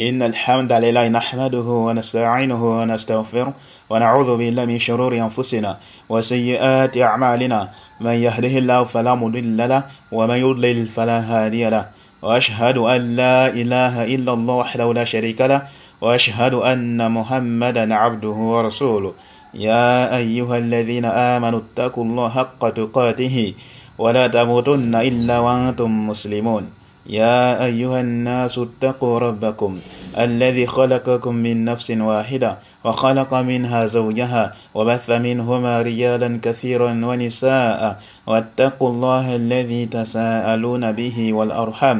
إن الحمد لله نحمده ونستعينه ونستغفره ونعوذ بالله من شرور أنفسنا وسيئات أعمالنا من يهده الله فلا مضل له ومن يضلل فلا هادي له وأشهد أن لا إله إلا الله وحده لا شريك له وأشهد أن محمدا عبده ورسوله يا أيها الذين آمنوا اتقوا الله حق تقاته ولا تموتن إلا وأنتم مسلمون يا أيها الناس اتقوا ربكم الذي خلقكم من نفس واحدة وخلق منها زوجها وبث منهما رجالا كثيرا ونساء واتقوا الله الذي تساءلون به والأرحام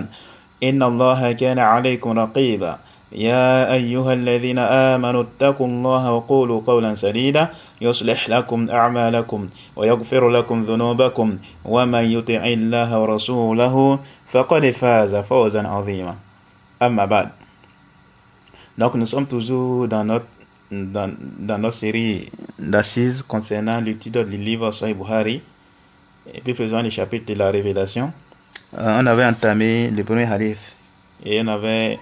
إن الله كان عليكم رقيبا يا أيها الذين آمنوا اتقوا الله وقولوا قولا سديدا يصلح لكم أعمالكم ويغفر لكم ذنوبكم ومن يطع الله ورسوله فقد فاز فوزا عظيما. أما بعد. Donc nous sommes toujours dans notre série d'assises concernant l'étude du livre Sahih Bukhari et plus précisément le chapitre de la révélation. On avait entamé le premier hadith et on avait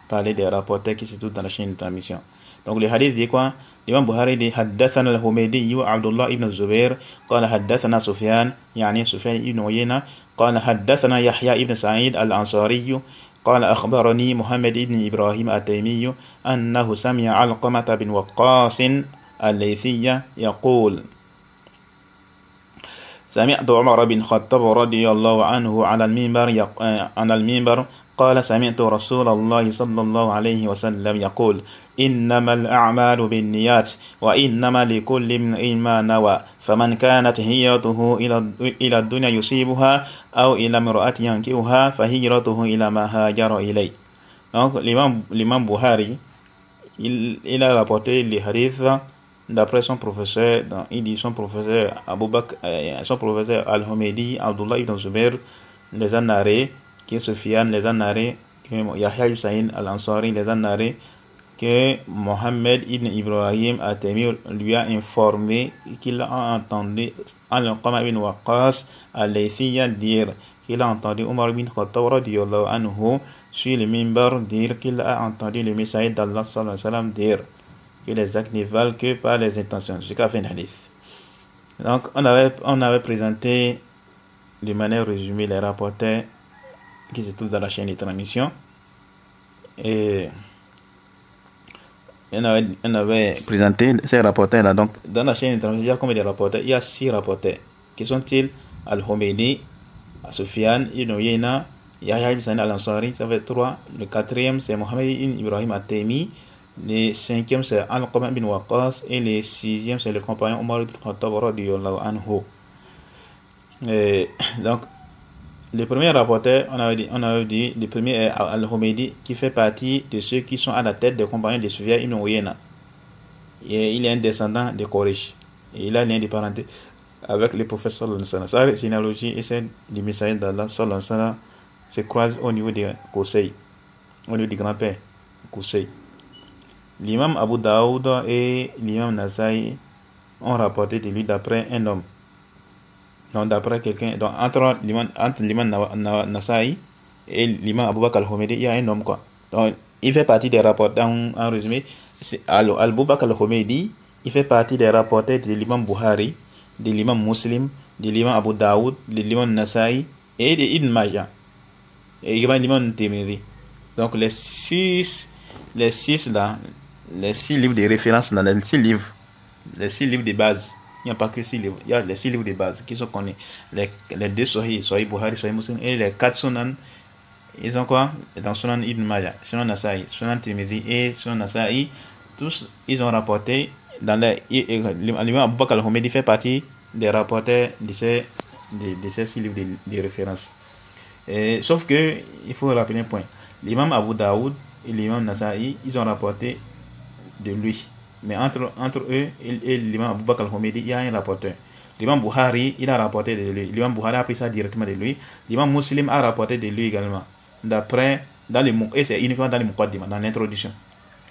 parlé des rapporteurs qui se trouvent dans la chaîne de transmission. Donc le hadith dit quoi? L'imam Bukhari dit حدثنا الحميدي عبد الله بن الزبير قال حدثنا سفيان يعني سفيان بن عيينة قال حدثنا يحيى بن سعيد الأنصاري قال أخبرني محمد بن إبراهيم التيمي أنه سمع علقمة بن وقاص الليثي يقول سمعت عمر بن الخطاب رضي الله عنه على المنبر قال سمعت رسول الله صلى الله عليه وسلم يقول إنما الأعمال بالنيات وإنما لكل امرئ ما نوى فمن كانت هجرته إلى الدنيا يصيبها أو إلى امرأة ينكحها فهجرته إلى ما هاجر إليه. Donc l'imam Bukhari il a rapporté les hadiths d'après son professeur, il dit son professeur son professeur Al-Humaydi Abdullah ibn Zubair les a narrés, que Sufyan les a narrés, que Yahya ibn Sa'id al-Ansari les a narrés, que Mohammed ibn Ibrahim at-Taymi lui a informé qu'il a entendu Al-Qama ibn Waqqas al-Laythiyya dire qu'il a entendu Omar ibn Khattab radiyallahu anhu sur le minbar dire qu'il a entendu le messager d'Allah sallallahu alayhi wa sallam dire que les actes ne valent que par les intentions. Jusqu'à la fin de hadith. Donc on avait présenté de manière résumée les rapporteurs qui se trouvent dans la chaîne de transmission et on avait présenté ces rapporteurs là. Donc dans la chaîne de transmission il y a combien de rapporteurs? Il y a 6 rapporteurs. Qui sont-ils? Al-Humaydi, Sufyan ibn Uyayna, Yahya ibn Sa'id al-Ansari, ça fait 3. Le 4e c'est Mohammed ibn Ibrahim at-Taymi, le 5e c'est Al-Qama ibn Waqqas et le 6e c'est le compagnon Omar ibn Khattab radiyallahu anhu. Donc le premier rapporteur, on avait dit le premier est Al-Humaydi qui fait partie de ceux qui sont à la tête des compagnons de Sufyan ibn Uyayna. Et il est un descendant de Quraysh. Et il a lien de parenté avec le prophète sallallahu alayhi wa sallam. Sa généalogie et celle du messager d'Allah sallallahu alayhi wa sallam se croisent au niveau de Qusay, au niveau du grand-père Qusay. L'imam Abu Daoud et l'imam Nasa'i ont rapporté de lui d'après un homme. Donc d'après quelqu'un, donc entre l'imam Nasa'i et l'imam Abu Bakr al-Humaydi, il y a un homme quoi. Donc il fait partie des rapporteurs, en résumé, c'est Abu Bakr al-Humaydi, il fait partie des rapporteurs de l'imam Bukhari, de l'imam Muslim, de l'imam Abu Daoud, de l'imam Nasa'i et de Ibn Majah. Et également l'imam Tirmidhi. Donc les six là, les 6 livres de référence là, les 6 livres de base. Il n'y a pas que 6 livres, il y a les 6 livres de base qui sont connus. Les 2 Sahih Bukhari, Sahih Muslim et les 4 Sunan. Ils ont quoi? Dans Sunan Ibn Majah, Sunan Nasa'i, Sunan Tirmidhi et Sunan Nasa'i, tous ils ont rapporté dans l'imam Abu Bakr al-Humaydi fait partie des rapporteurs de ces 6 livres de référence. Sauf que il faut rappeler un point. L'imam Abu Daoud et l'imam Nasa'i, ils ont rapporté de lui. Mais entre eux et l'imam Abu Bakr al-Humaydi, il y a un rapporteur. L'imam Bukhari, il a rapporté de lui. L'imam Bukhari a pris ça directement de lui. L'imam Muslim a rapporté de lui également. Et c'est uniquement dans les Muqaddimah, dans l'introduction.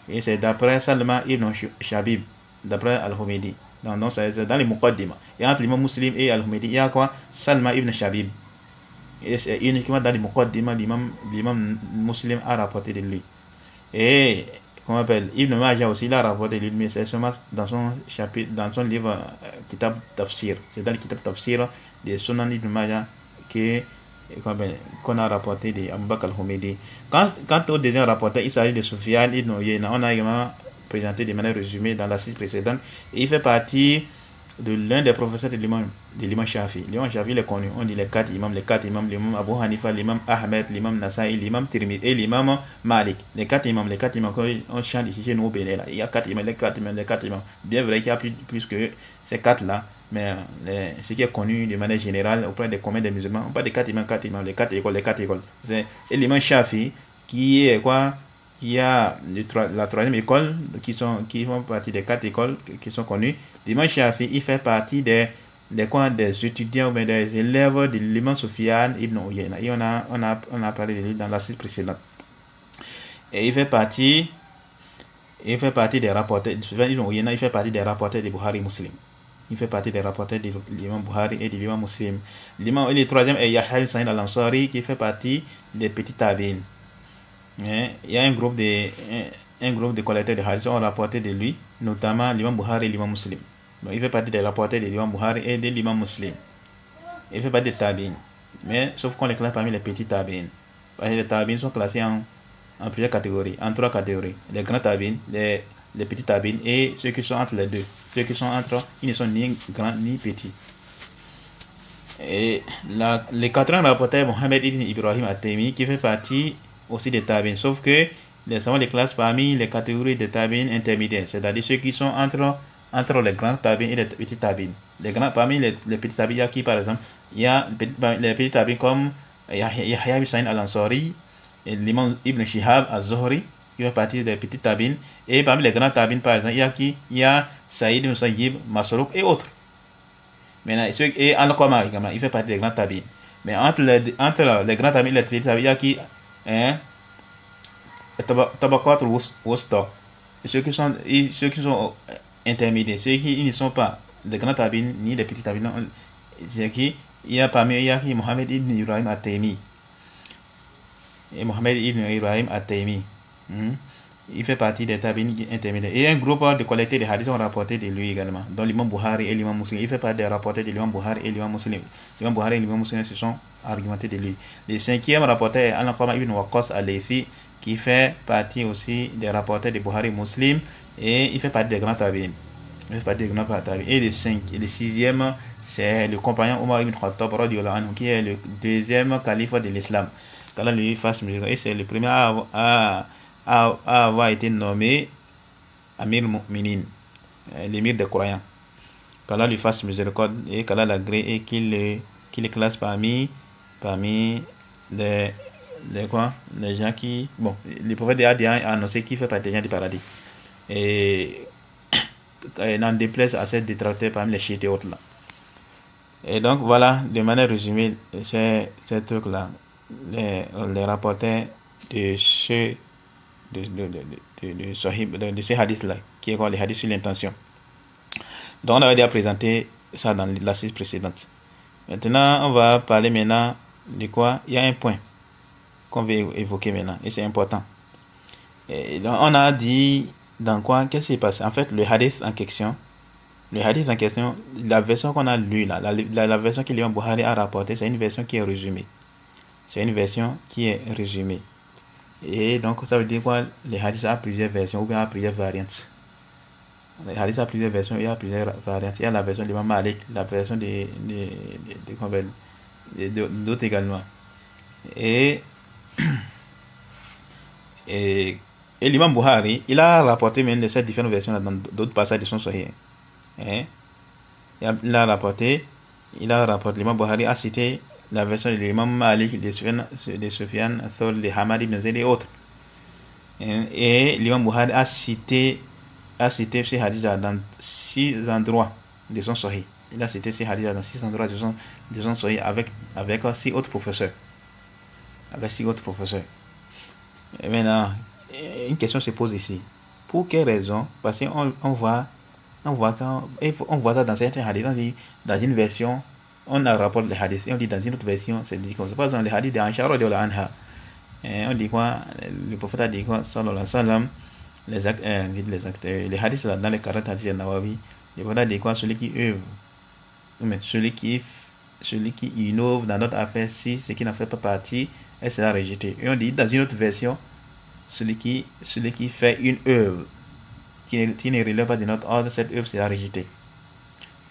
Et c'est d'après Salma ibn Shabib, d'après al-Humaydi. Donc c'est dans les Muqaddimah. Et entre l'imam Muslim et al-Humaydi, il y a quoi? Salma ibn Shabib. Et c'est uniquement dans les Muqaddimah, l'imam Muslim a rapporté de lui. Et, comment on appelle, Ibn Majah aussi, il a rapporté lui, mais c'est seulement dans son chapitre, dans son livre Kitab Tafsir. C'est dans le Kitab Tafsir de Sunan Ibn Majah qu'on a rapporté de Abu Bakr al-Humaydi. Quant au deuxième rapporteur, il s'agit de Sufyan ibn Uyayna. On a également présenté de manière résumée dans l'assise précédente. Et il fait partie de l'un des professeurs de l'imam Shafi. L'imam Shafi, il est connu. On dit les quatre imams, l'imam Abu Hanifa, l'imam Ahmed, l'imam Nasa'i, l'imam Tirmidhi et l'imam Malik. Les quatre imams, quand on chante ici chez nous au Bénin, là, il y a quatre imams, les quatre imams. Bien vrai qu'il y a plus que ces quatre-là, mais ce qui est connu de manière générale auprès des communs des musulmans, on parle des quatre imams, les quatre écoles. Et l'imam Shafi, qui est quoi? Qui a la troisième école, qui font partie des quatre écoles qui sont connues. L'imam Shafi, il fait partie des étudiants ou des élèves de l'imam Sufyan ibn Uyayna. Et on a parlé de lui dans l'assise précédente. Et il fait partie des rapporteurs. Sufyan ibn Uyayna, il fait partie des rapporteurs de Bukhari Muslim. Il fait partie des rapporteurs de l'imam Bukhari et de l'imam Muslim. Et le troisième est Yahya ibn Sa'id al-Ansari, qui fait partie des petits tabi'in. Il y a un groupe de collecteurs de hadith qui ont rapporté de lui, notamment l'imam Bukhari et l'imam Muslim. Donc, il fait partie des rapporteurs de l'imam Bukhari et de l'imam Muslim. Il fait partie des tabi'in. Mais sauf qu'on les classe parmi les petits tabi'in. Parce que les tabi'in sont classés en plusieurs catégories, en trois catégories. Les grands tabi'in, les petits tabi'in et ceux qui sont entre les deux. Ceux qui sont entre, ils ne sont ni grands ni petits. Et les quatrième rapporteur Mohamed ibn Ibrahim at-Taymi, qui fait partie aussi des tabi'in, sauf que les savants les classes parmi les catégories de tabi'in intermédiaires, c'est-à-dire ceux qui sont entre les grands tabi'in et les petits tabi'in. Parmi les petits tabi'in, il y a qui, par exemple, il y a les petits tabi'in comme Yahya ibn Sa'id al-Ansari et l'imam Ibn Shihab al-Zuhri, qui fait partie des petits tabi'in. Et parmi les grands tabi'in, par exemple, il y a Saïd ibn Sayyib, Masruq et autres. Maintenant, et Al-Qama également, il fait partie des grands tabi'in. Mais entre les grands tabi'in et les petits tabi'in, il y a qui Tabaqat al-Wusta. Ceux qui sont intermédiaires, ceux qui ne sont pas des grands tabi'in ni des petits tabi'in, c'est qui? Il y a qui Mohamed ibn Ibrahim at-Taymi. Et Mohamed ibn Ibrahim at-Taymi. Il fait partie des tabi'in intermédiaires. Et un groupe de collecteurs de hadith ont rapporté de lui également, dont l'imam Bukhari et l'imam Muslim. Il fait partie des rapporteurs de l'imam Bukhari et l'imam Muslim. L'imam Bukhari et l'imam Muslim se sont argumentés de lui. Le cinquième rapporteur est Al-Qama ibn Waqqas al-Laythi, qui fait partie aussi des rapporteurs de Bukhari Muslim, et il fait partie des grands tabi'in. Et le sixième, c'est le compagnon Omar ibn Khattab, qui est le deuxième calife de l'islam. qu'Allah lui fasse miséricorde. Et c'est le premier à avoir été nommé Amir Mu'minin, l'émir des croyants. Qu'Allah lui fasse miséricorde et qu'Allah l'agrée et qu'il les classe parmi les gens qui... Bon, le prophète a annoncé qu'il fait partie des gens du paradis. Et n'en déplaise à ces détracteurs parmi les chiites et autres là. Et donc voilà, de manière résumée, ces trucs-là, les rapporteurs de ces hadiths-là, qui est quoi, les hadiths sur l'intention. Donc on avait déjà présenté ça dans l'assise précédente. Maintenant, on va parler maintenant de quoi? Il y a un point qu'on veut évoquer maintenant, et c'est important. Et donc on a dit dans quoi, qu'est-ce qui s'est passé? En fait, le hadith en question, la version qu'on a lue là, la version que l'imam Bukhari a rapportée, c'est une version qui est résumée. Et donc, ça veut dire quoi? Les hadiths a plusieurs versions ou bien a plusieurs variantes. Les hadiths a plusieurs versions, il y a plusieurs variantes. Il y a la version de l'imam Malik, la version d'autres également. Et l'imam Bukhari, il a rapporté même de ces différentes versions dans d'autres passages de son Sahih. Il a rapporté, l'imam Bukhari a cité la version de l'imam Malik, de Sufyan, de Hamad ibn Zayd et autres. Et l'imam Bukhari a cité ces hadiths dans 6 endroits de son Sahih. Il a cité ces hadiths dans 6 endroits de son Sahih avec 6 autres professeurs. Et maintenant, une question se pose ici. Pour quelle raison? Parce qu'on voit ça dans certains hadiths, on dit dans une version, on a rapporté les hadiths, et on dit dans une autre version, c'est dit comme ça. Par exemple, les hadiths d'Aïcha radhiyallahu anha, On dit quoi? Le prophète a dit quoi? Sallallahu alayhi wa sallam. Les hadiths là, dans les 40 hadiths de Nawawi, le prophète a dit quoi? Celui qui œuvre, mais celui qui innove dans notre affaire, si ce qui n'en fait pas partie, elle sera rejetée. Et on dit dans une autre version, celui qui fait une œuvre qui ne relève pas de notre ordre, cette œuvre sera rejetée.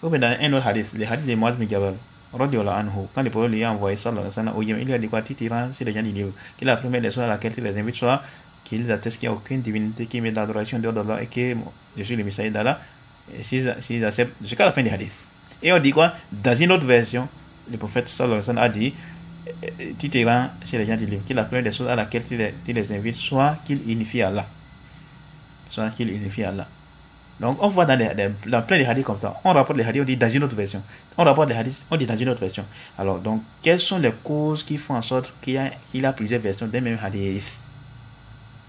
Ou bien dans un autre hadith, le hadith de Muaz bin Jabal, radiyallahu anhu, quand le prophète lui a envoyé sallallahu alayhi wa sallam au Yémen, il lui a dit quoi? Titirant sur les gens du livre, que la première leçon à laquelle il les invite soit qu'ils attestent qu'il n'y a aucune divinité qui met d'adoration dehors d'Allah et que je suis le messager d'Allah, et s'ils acceptent jusqu'à la fin du hadith. Et on dit quoi? Dans une autre version, le prophète sallallahu alayhi wa sallam a dit titirant sur les gens du livre, que la première des choses à laquelle il les invite soit qu'ils unifient Allah. Soit qu'ils unifient Allah. Donc on voit dans plein de hadiths comme ça. On rapporte les hadiths, on dit dans une autre version. On rapporte les hadiths, on dit dans une autre version. Alors donc, quelles sont les causes qui font en sorte qu'il y a plusieurs versions d'un même hadith?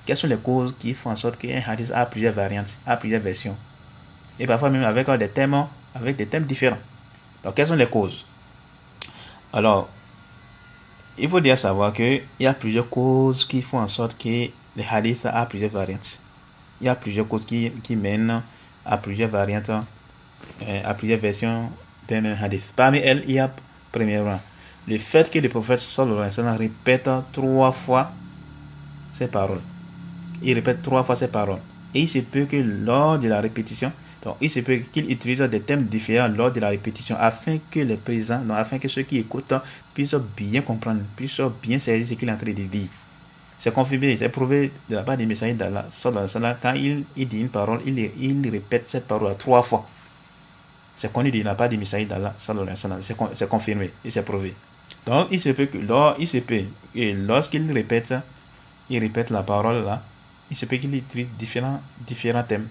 Quelles sont les causes qui font en sorte qu'un hadith a plusieurs variantes, a plusieurs versions? Et parfois même avec des thèmes différents. Donc quelles sont les causes? Alors, il faut déjà savoir qu'il y a plusieurs causes qui font en sorte que les hadiths a plusieurs variantes. Il y a plusieurs causes qui mènent à plusieurs variantes, à plusieurs versions d'un même hadith. Parmi elles, il y a, premièrement, le fait que le prophète sallallahu alayhi wa sallam répète 3 fois ses paroles. Il répète 3 fois ses paroles. Et il se peut que lors de la répétition, donc il se peut qu'il utilise des thèmes différents lors de la répétition afin que les présents, donc afin que ceux qui écoutent puissent bien comprendre, puissent bien saisir ce qu'il est en train de dire. C'est confirmé, c'est prouvé de la part des messagers d'Allah. Quand il dit une parole, il répète cette parole 3 fois. C'est connu de la part des messagers d'Allah. C'est confirmé et c'est prouvé. Donc il se peut que lorsqu'il répète la parole là, il se peut qu'il utilise différents thèmes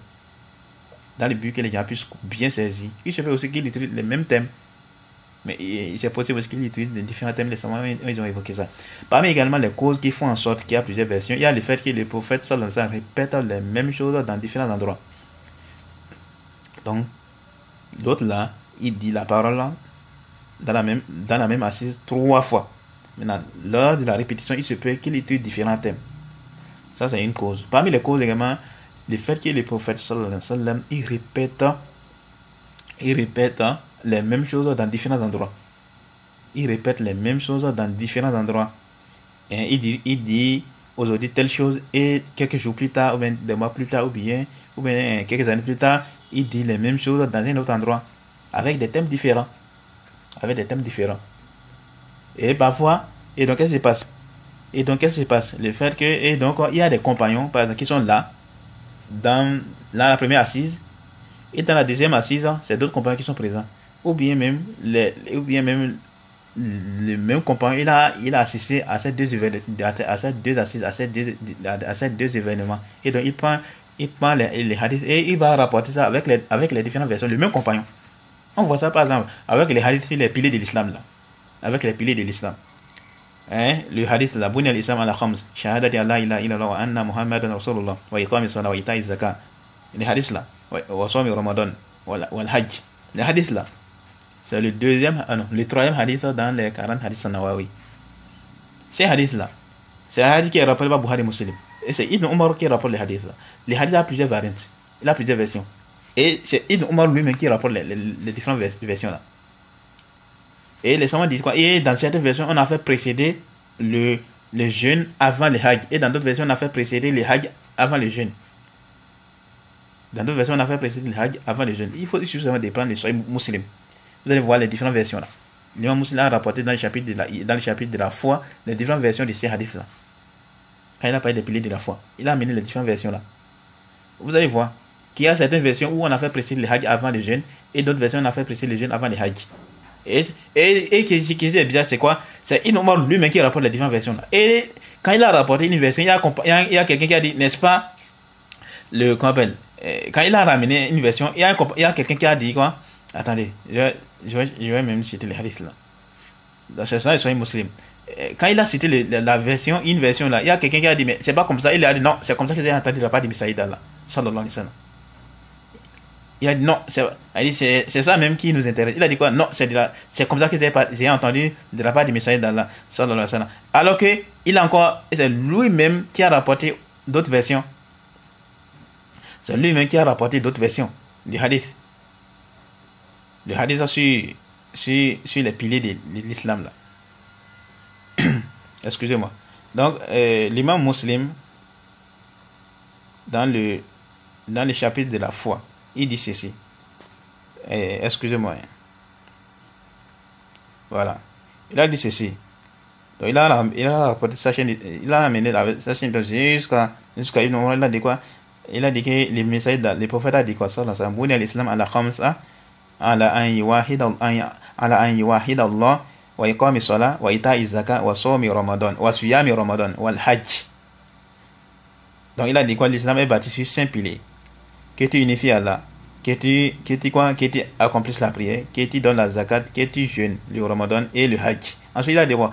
dans le but que les gens puissent bien saisir. Il se peut aussi qu'il utilise les mêmes thèmes. Mais c'est possible aussi qu'ils utilisent différents thèmes, ils ont évoqué ça. Parmi également les causes qui font en sorte qu'il y a plusieurs versions, il y a le fait que le prophète sallallahu alayhi wa sallam répète les mêmes choses dans différents endroits. Donc, l'autre là, il dit la parole là, dans la même assise 3 fois. Maintenant, lors de la répétition, il se peut qu'il utilise différents thèmes. Ça, c'est une cause. Parmi les causes également, le fait que le prophète sallallahu alayhi wa sallam, il répète les mêmes choses dans différents endroits. Il répète les mêmes choses dans différents endroits. Et il dit aujourd'hui telle chose et quelques jours plus tard, ou bien des mois plus tard, ou bien quelques années plus tard, il dit les mêmes choses dans un autre endroit, avec des thèmes différents. Et parfois, et donc qu'est-ce qui se passe? Le fait que, et donc il y a des compagnons, par exemple, qui sont là, dans la première assise, et dans la deuxième assise, c'est d'autres compagnons qui sont présents. Ou bien même le même compagnon, il a assisté à ces deux assises, à ces deux événements. Et donc il prend les hadiths et il va rapporter ça avec les différentes versions. Le même compagnon. On voit ça par exemple avec les hadiths, les piliers de l'islam là. Avec les piliers de l'islam. Le hadith la bunya al-islam ala khams, shahadati an la ilaha illallah wa anna muhammadan rasulullah wa iqamis salat wa ita'iz zakat. Les hadiths là, wa sawmi ramadan wal hajj. Les hadiths là. C'est le troisième hadith dans les 40 hadiths Nawawi. Ces hadiths-là, c'est un hadith qui est rappelé par Bukhari Muslim. Et c'est Ibn Umar qui rapporte les hadiths-là. Les hadiths ont plusieurs variantes. Il a plusieurs versions. Et c'est Ibn Umar lui-même qui rapporte les différentes versions-là. Et les savants disent quoi? Et dans certaines versions, on a fait précéder le jeûne avant le hajj. Et dans d'autres versions, on a fait précéder le hajj avant le jeûne. Dans d'autres versions, on a fait précéder le hajj avant le jeûne. Il faut justement prendre les Sahih Muslim. Vous allez voir les différentes versions là. L'imam Muslim a rapporté dans le chapitre de la foi les différentes versions de ces hadiths là. Quand il a parlé des piliers de la foi, il a amené les différentes versions là. Vous allez voir qu'il y a certaines versions où on a fait précéder le hajj avant le jeûne et d'autres versions où on a fait précéder le jeûne avant le hajj. Et ce qui est bizarre, c'est quoi? C'est Ibn Umar lui-même qui rapporte les différentes versions là. Et quand il a rapporté une version, il y a quelqu'un qui a dit, n'est-ce pas, quand il a ramené une version, il y a quelqu'un qui a dit quoi? Attendez, je vais même citer les hadiths là. Dans ce sens, ils sont musulmans. Quand il a cité une version là, il y a quelqu'un qui a dit, mais c'est pas comme ça. Il a dit, non, c'est comme ça que j'ai entendu de la part de Messaïd Allah. Sallallahu alayhi wa sallam. Il a dit non, c'est ça même qui nous intéresse. Il a dit quoi? Non, c'est comme ça que j'ai entendu de la part du messager d'Allah, sallallahu alayhi wa sallam. Alors que c'est lui-même qui a rapporté d'autres versions. C'est lui-même qui a rapporté d'autres versions du hadith. Le hadith sur les piliers de l'islam là. Excusez-moi. Donc, l'imam Muslim, dans le chapitre de la foi, il dit ceci. Excusez-moi. Voilà. Il a dit ceci. Donc, il a rapporté sa chaîne, il a amené sa chaîne jusqu'à Ibn Umar. Il a dit quoi? Il a dit que les prophètes a dit quoi? Sallallahu alayhi wa sallam. Buni al-Islam ala khamsa ala an yuwahid Allah wa iqami salat wa ita'i zakat wa sawmi Ramadan wa siyami Ramadan wal hajj. Donc il a dit quoi? L'islam est bâti sur 5 piliers. Que tu unifies Allah, que tu accomplisses la prière, que tu donnes la zakat, que tu jeûnes le Ramadan et le hajj. Ensuite il a dit quoi?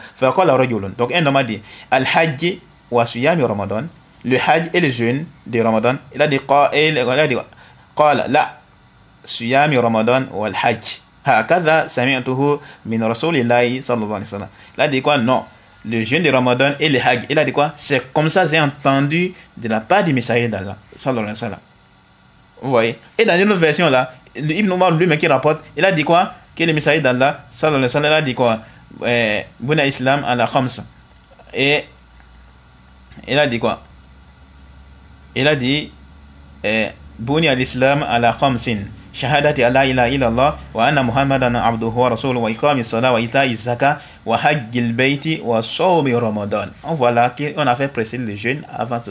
Donc un homme a dit al-hajj wa siyami Ramadan, le hajj et le jeûne de Ramadan. Il a dit qala la siyami Ramadan wal hajj. Hakadha sami'tuhu min rasulillahi sallallahu alayhi wa sallam. Il a dit quoi? Non, le jeûne de Ramadan et le hajj. Il a dit quoi? C'est comme ça j'ai entendu de la part du messager d'Allah sallallahu alayhi wa sallam. Vous voyez? Et dans une autre version là, Ibn Umar lui-même qui rapporte, il a dit quoi? Que le messager d'Allah sallallahu alayhi wa sallam a dit quoi? Buna islam ala khams. Et il a dit quoi? Il a dit Buni al-Islam ala khamsin. Shahadati alla ilaha illallah wa anna Muhammadan abduhu wa rasuluhu wa iqamis salat wa ita'iz zakat wa hajjil bayti wa sawmi Ramadan. On voit là qu'on a fait précéder le jeûne avant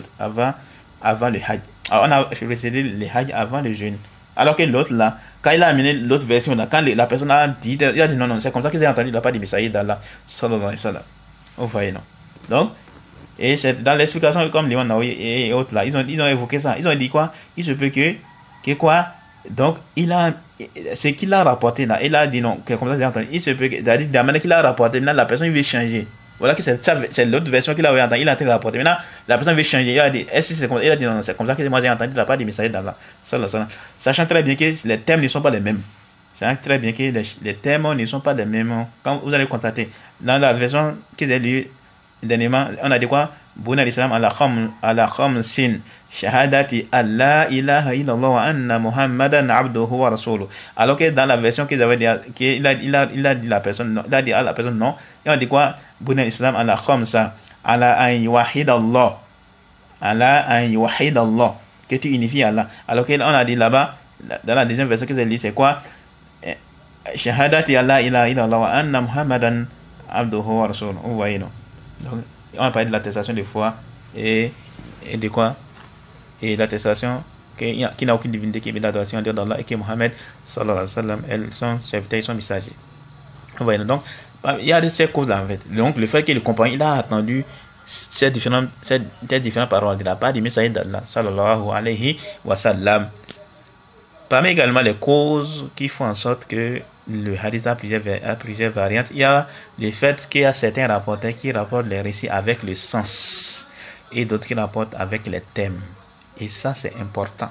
le hajj. Alors on a fait précéder le hajj avant le jeûne. Alors que l'autre là, quand il a amené l'autre version là, quand la personne a dit, il a dit non, c'est comme ça qu'ils ont entendu de la part du messager d'Allah sallallahu alayhi wa sallam. Vous voyez non? Donc, et c'est dans l'explication comme l'imam Nawawi et autres là, ils ont évoqué ça. Ils ont dit quoi? Il se peut que quoi? Donc, ce qu'il a rapporté là, il a dit non, que comme ça j'ai entendu. Il se peut que, c'est-à-dire, de la manière qu'il a rapporté, maintenant la personne veut changer. Voilà que c'est l'autre version qu'il a entendu, il a rapporté. Maintenant, la personne veut changer. Il a dit, est-ce que c'est comme ça? Il a dit non, c'est comme ça que moi j'ai entendu de la part du messager d'Allah. Sachant très bien que les thèmes ne sont pas les mêmes. Sachant très bien que les thèmes ne sont pas les mêmes. Quand vous allez constater, dans la version que j'ai lue dernièrement, on a dit quoi? Buna al-Islam ala khamsin. Shahadati alla ilaha illallah wa anna Muhammadan abduhu wa rasuluhu. Alors que dans la version qu'ils avaient dit, il a dit la personne, il a dit à la personne non. Et on dit quoi? Buna al-Islam ala khamsa. Ala an yuwahid Allah. Ala an yuwahid Allah. Que tu unifies Allah. Alors qu'on a dit là-bas, dans la deuxième version qu'ils avaient dit, c'est quoi? Shahadati alla ilaha illallah wa anna Muhammadan abduhu wa rasuluhu. Vous voyez non? Donc, on a parlé de l'attestation de foi et de quoi? Et l'attestation qui n'a aucune divinité qui est l'adoration en dehors d'Allah et que Mohammed sallallahu alayhi wa sallam, elles sont serviteurs, ils sont messagers. Vous voyez, donc il y a ces causes-là en fait. Donc le fait que le compagnon il a attendu ces différentes paroles de la part du messager d'Allah sallallahu alayhi wa sallam. Parmi également les causes qui font en sorte que le hadith a plusieurs variantes, il y a le fait qu'il y a certains rapporteurs qui rapportent les récits avec le sens et d'autres qui rapportent avec les thèmes. Et ça, c'est important.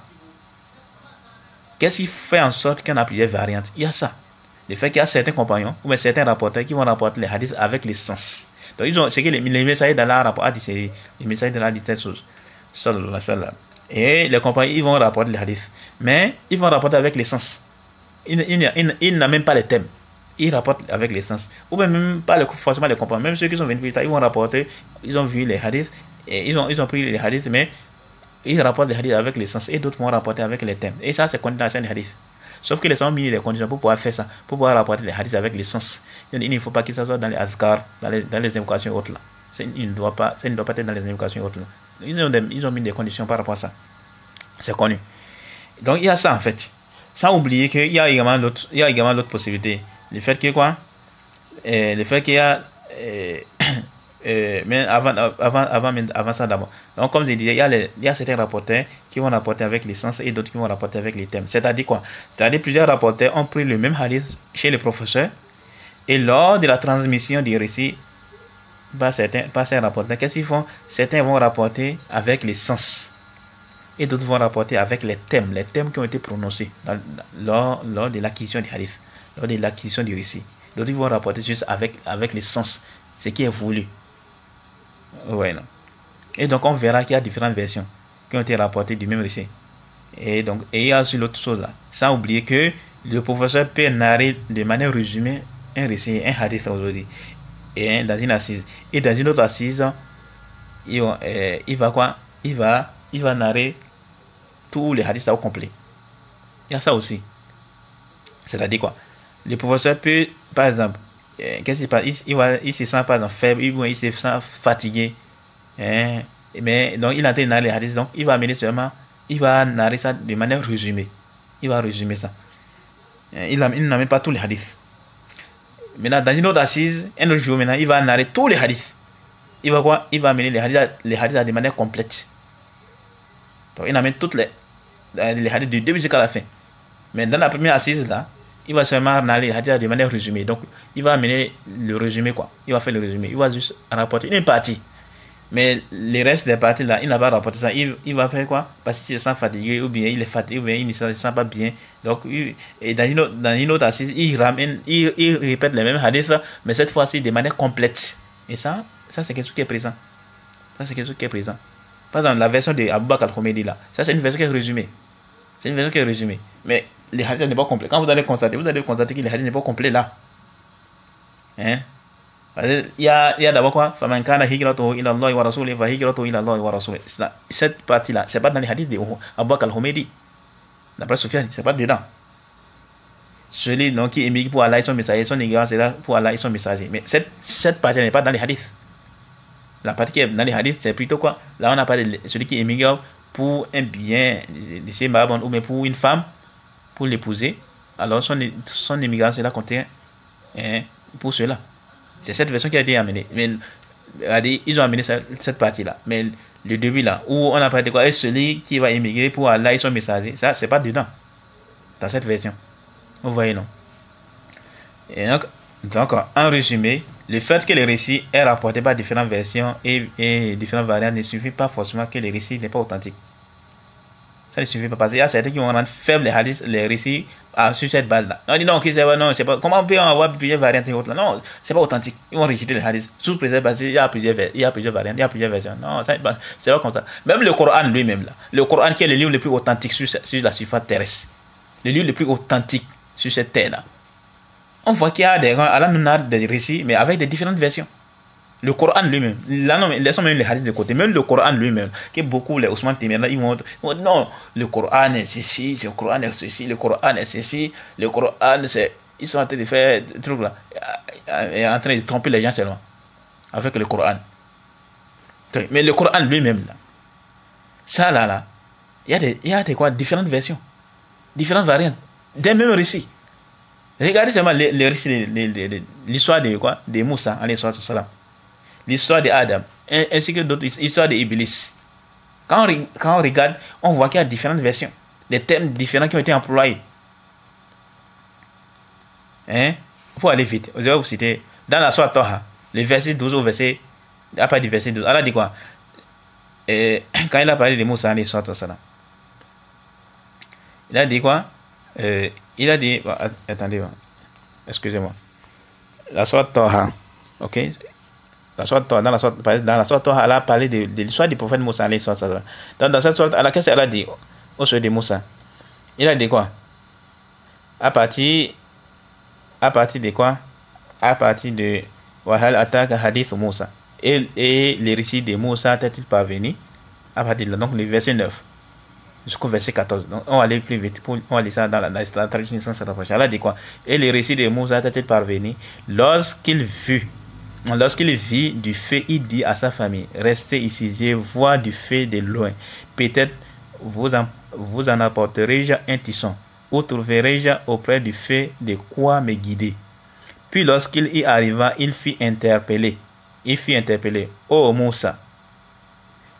Qu'est-ce qui fait en sorte qu'il y en a plusieurs variantes? Il y a ça. Le fait qu'il y a certains compagnons ou certains rapporteurs qui vont rapporter les hadiths avec le sens. Donc, c'est que les messages d'Allah a dit, les messages d'Allah dit telle chose. Sallallahu alayhi wa sallam. Et les compagnons, ils vont rapporter les hadiths. Mais ils vont rapporter avec le sens. Il n'a même pas les thèmes. Ils rapportent avec les sens. Ou même pas forcément les compagnons. Même ceux qui sont venus plus tard, ils vont rapporter, ils ont vu les hadiths, et ils ont pris les hadiths, mais ils rapportent les hadiths avec les sens et d'autres vont rapporter avec les thèmes. Et ça, c'est condamnation des hadiths. Sauf que les gens ont mis les conditions pour pouvoir faire ça, pour pouvoir rapporter les hadiths avec les sens. Il ne faut pas que ça soit dans les azkar, dans les invocations autres là. Ça ne doit pas être dans les invocations autres là. Ils ont mis des conditions par rapport à ça. C'est connu. Donc il y a ça en fait. Sans oublier qu'il y a également l'autre possibilité. Le fait que quoi? Le fait qu'il y a mais avant ça d'abord. Donc comme je disais, il y a certains rapporteurs qui vont rapporter avec les sens et d'autres qui vont rapporter avec les thèmes. C'est-à-dire quoi? C'est-à-dire plusieurs rapporteurs ont pris le même hadith chez les professeurs et lors de la transmission du récit par certains rapporteurs, qu'est-ce qu'ils font? Certains vont rapporter avec les sens. et d'autres vont rapporter avec les thèmes qui ont été prononcés lors de l'acquisition du hadith, lors de l'acquisition du récit. D'autres vont rapporter juste avec les sens, ce qui est voulu. Ouais, non. Et donc on verra qu'il y a différentes versions qui ont été rapportées du même récit. Et donc, il y a aussi l'autre chose là, sans oublier que le professeur peut narrer de manière résumée un récit, un hadith aujourd'hui, et dans une assise. Et dans une autre assise, il va quoi? Il va narrer tous les hadiths au complet. Il y a ça aussi. C'est-à-dire quoi? Le professeur peut, par exemple, qu'est-ce qu'il passe? Il se sent par exemple faible, il se sent fatigué. Mais donc il a été narrer les hadiths, donc il va amener seulement, il va narrer ça de manière résumée. Il va résumer ça. Il n'amène pas tous les hadiths. Maintenant, dans une autre assise, un autre jour maintenant, il va narrer tous les hadiths. Il va quoi? Il va amener les hadiths de manière complète. Donc il amène toutes les hadiths du début jusqu'à la fin. Mais dans la première assise là, il va seulement narrer les hadiths de manière résumée. Donc il va amener le résumé quoi. Il va faire le résumé. Il va juste rapporter une partie. Mais les restes des parties là, il n'a pas rapporté ça. Il va faire quoi? Parce qu'il se sent fatigué, ou bien il est fatigué, ou bien il ne se sent pas bien. Donc, et dans une autre assise, il répète les mêmes hadiths, mais cette fois-ci de manière complète. Et ça c'est quelque chose qui est présent. Ça, c'est quelque chose qui est présent. Par exemple, la version de Abu Bakr al-Khumaidi là, ça c'est une version qui est résumée. C'est une version qui est résumée. Mais les hadiths n'est pas complet. Quand vous allez constater que les hadiths n'est pas complet là. Hein? Il y a d'abord quoi? Faman kana hijratuhu ila Allah wa rasulihi fa hijratuhu ila Allah wa rasulihi. Cette partie là, c'est pas dans les hadiths de Abu Bakr al-Khumaidi. D'après Soufiane, c'est pas dedans. Celui donc qui émigre pour Allah et son messager, son égarement c'est là pour Allah et son messager. Mais cette partie n'est pas dans les hadiths. La partie qui est dans les hadiths, c'est plutôt quoi? Là on a parlé de celui qui émigre pour un bien de chez Babon ou bien pour une femme, pour l'épouser. Alors son émigration c'est là contient pour cela. C'est cette version qui a été amenée. Mais ils ont amené cette partie-là. Mais le début là, où on a parlé de quoi? Et celui qui va émigrer pour Allah et son messager, ça, c'est pas dedans. Dans cette version. Vous voyez, non? Et donc, en résumé, le fait que le récit est rapporté par différentes versions et différentes variantes ne suffit pas forcément que le récit n'est pas authentique. Ça ne suffit pas parce qu'il y a certains qui vont rendre faibles les récits sur cette base-là. Non, c'est pas. Comment on peut en avoir plusieurs variantes et autres là? Non, c'est pas authentique. Ils vont rejeter les hadiths sous prétexte parce qu'il y a plusieurs variantes, il y a plusieurs versions. Non, c'est pas comme ça. Même le Coran lui-même là, le Coran qui est le livre le plus authentique sur la surface terrestre, le livre le plus authentique sur cette terre-là. On voit qu'il y a des récits, mais avec des différentes versions. Le Coran lui-même, là non, laissons même les hadiths de côté, même le Coran lui-même, que beaucoup les Ousmane Témérna, ils vont non, le Coran est ceci, le Coran est ceci, le Coran est ceci, le Coran c'est, ils sont en train de faire des trucs là, et en train de tromper les gens seulement, avec le Coran. Mais le Coran lui-même là, ça là, il y a des quoi, différentes versions, différentes variantes, des mêmes récits. Regardez seulement les récits, l'histoire de quoi, de Moussa, alayhi salam. L'histoire d'Adam, ainsi que d'autres histoires d'Iblis. Quand on regarde, on voit qu'il y a différentes versions, des thèmes différents qui ont été employés. Pour aller vite, je vais vous citer, dans la sourate Taha, le verset 12 au verset, à part du verset 12, Allah dit quoi? Quand il a parlé de Moussa, il a dit quoi? Il a dit, attendez, excusez-moi, la sourate Taha, ok? Dans la sourate Taha, elle a parlé de l'histoire du prophète Moussa. Dans cette sourate, qu'est-ce qu'elle a dit au sujet de Moussa? Il a dit quoi? À partir de quoi? À partir de Wahal Ataka Hadith Moussa. Et les récits de Moussa étaient-ils parvenus? À partir de là, donc le verset 9 jusqu'au verset 14. Donc on va aller plus vite. On va lire ça dans la traduction sans se rapprocher. Elle a dit quoi? Et les récits de Moussa étaient-ils parvenus lorsqu'il vit du feu, il dit à sa famille, restez ici, je vois du feu de loin. Peut-être vous en apporterai-je un tisson, ou trouverai-je auprès du feu de quoi me guider. Puis lorsqu'il y arriva, il fut interpellé. Oh Moussa.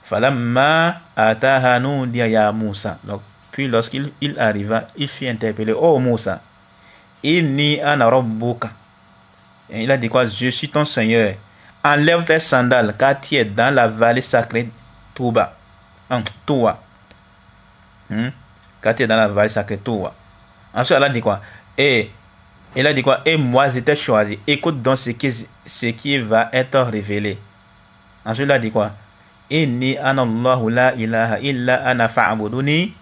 Falamma atahanu ya Moussa. Donc, puis lorsqu'il arriva, il fut interpellé. Oh Moussa. Inni ana rabbuka. Et il a dit quoi? Je suis ton Seigneur. Enlève tes sandales car tu es dans la vallée sacrée Touba. Touba. Quand tu es dans la vallée sacrée, tout. Ensuite, Allah dit quoi? Et il a dit quoi? Et moi, je t'ai choisi. Écoute donc ce qui va être révélé. Ensuite, il a dit quoi? Inni anallahu la ilaha illa ana fa'buduni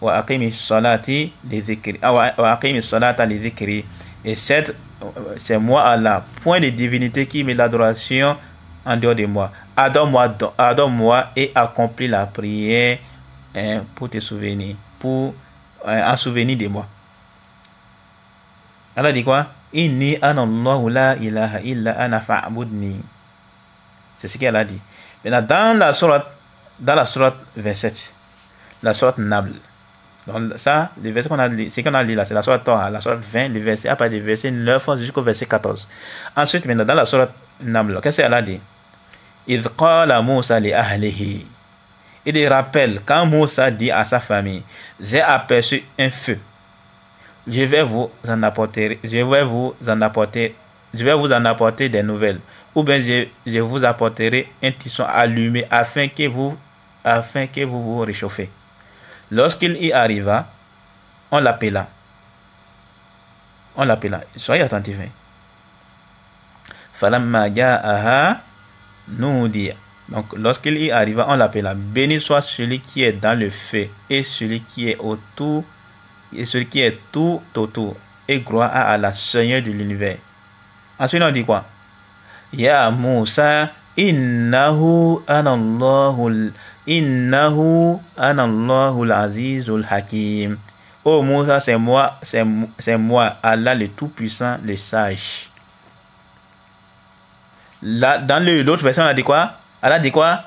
wa aqimi salati li dhikri. Wa aqimi salata li dhikri. Et c'est moi Allah, point de divinité qui met l'adoration en dehors de moi. Adore-moi et accomplis la prière pour te souvenir, en souvenir de moi. Allah dit quoi? Inni anallahu la ilaha illa ana fa'budni. C'est ce qu'elle a dit. Maintenant, dans la sourate 27, la sourate Naml. Donc ça, le verset qu'on a lu, c'est là, c'est la sourate Torah, la sourate 20, le verset, à partir du verset 9 jusqu'au verset 14. Ensuite, maintenant, dans la sourate Naml, qu'est-ce qu'elle a dit? Idh qala Musa li ahlihi. Il rappelle quand Moussa dit à sa famille, j'ai aperçu un feu. Je vais vous en apporter des nouvelles. Ou bien je vous apporterai un tisson allumé afin que vous vous réchauffez. Lorsqu'il y arriva, on l'appela. Soyez attentifs. Falamma ja'aha nudiya. Donc, lorsqu'il y arriva, on l'appela. Béni soit celui qui est dans le feu et celui qui est autour, et celui qui est tout autour. Et gloire à Allah, Seigneur de l'univers. Ensuite, on dit quoi? Ya Moussa, innahu anallahu al-azizul hakim. Oh Moussa, c'est moi, Allah le tout-puissant, le sage. Là, dans l'autre version, on a dit quoi? Allah dit quoi?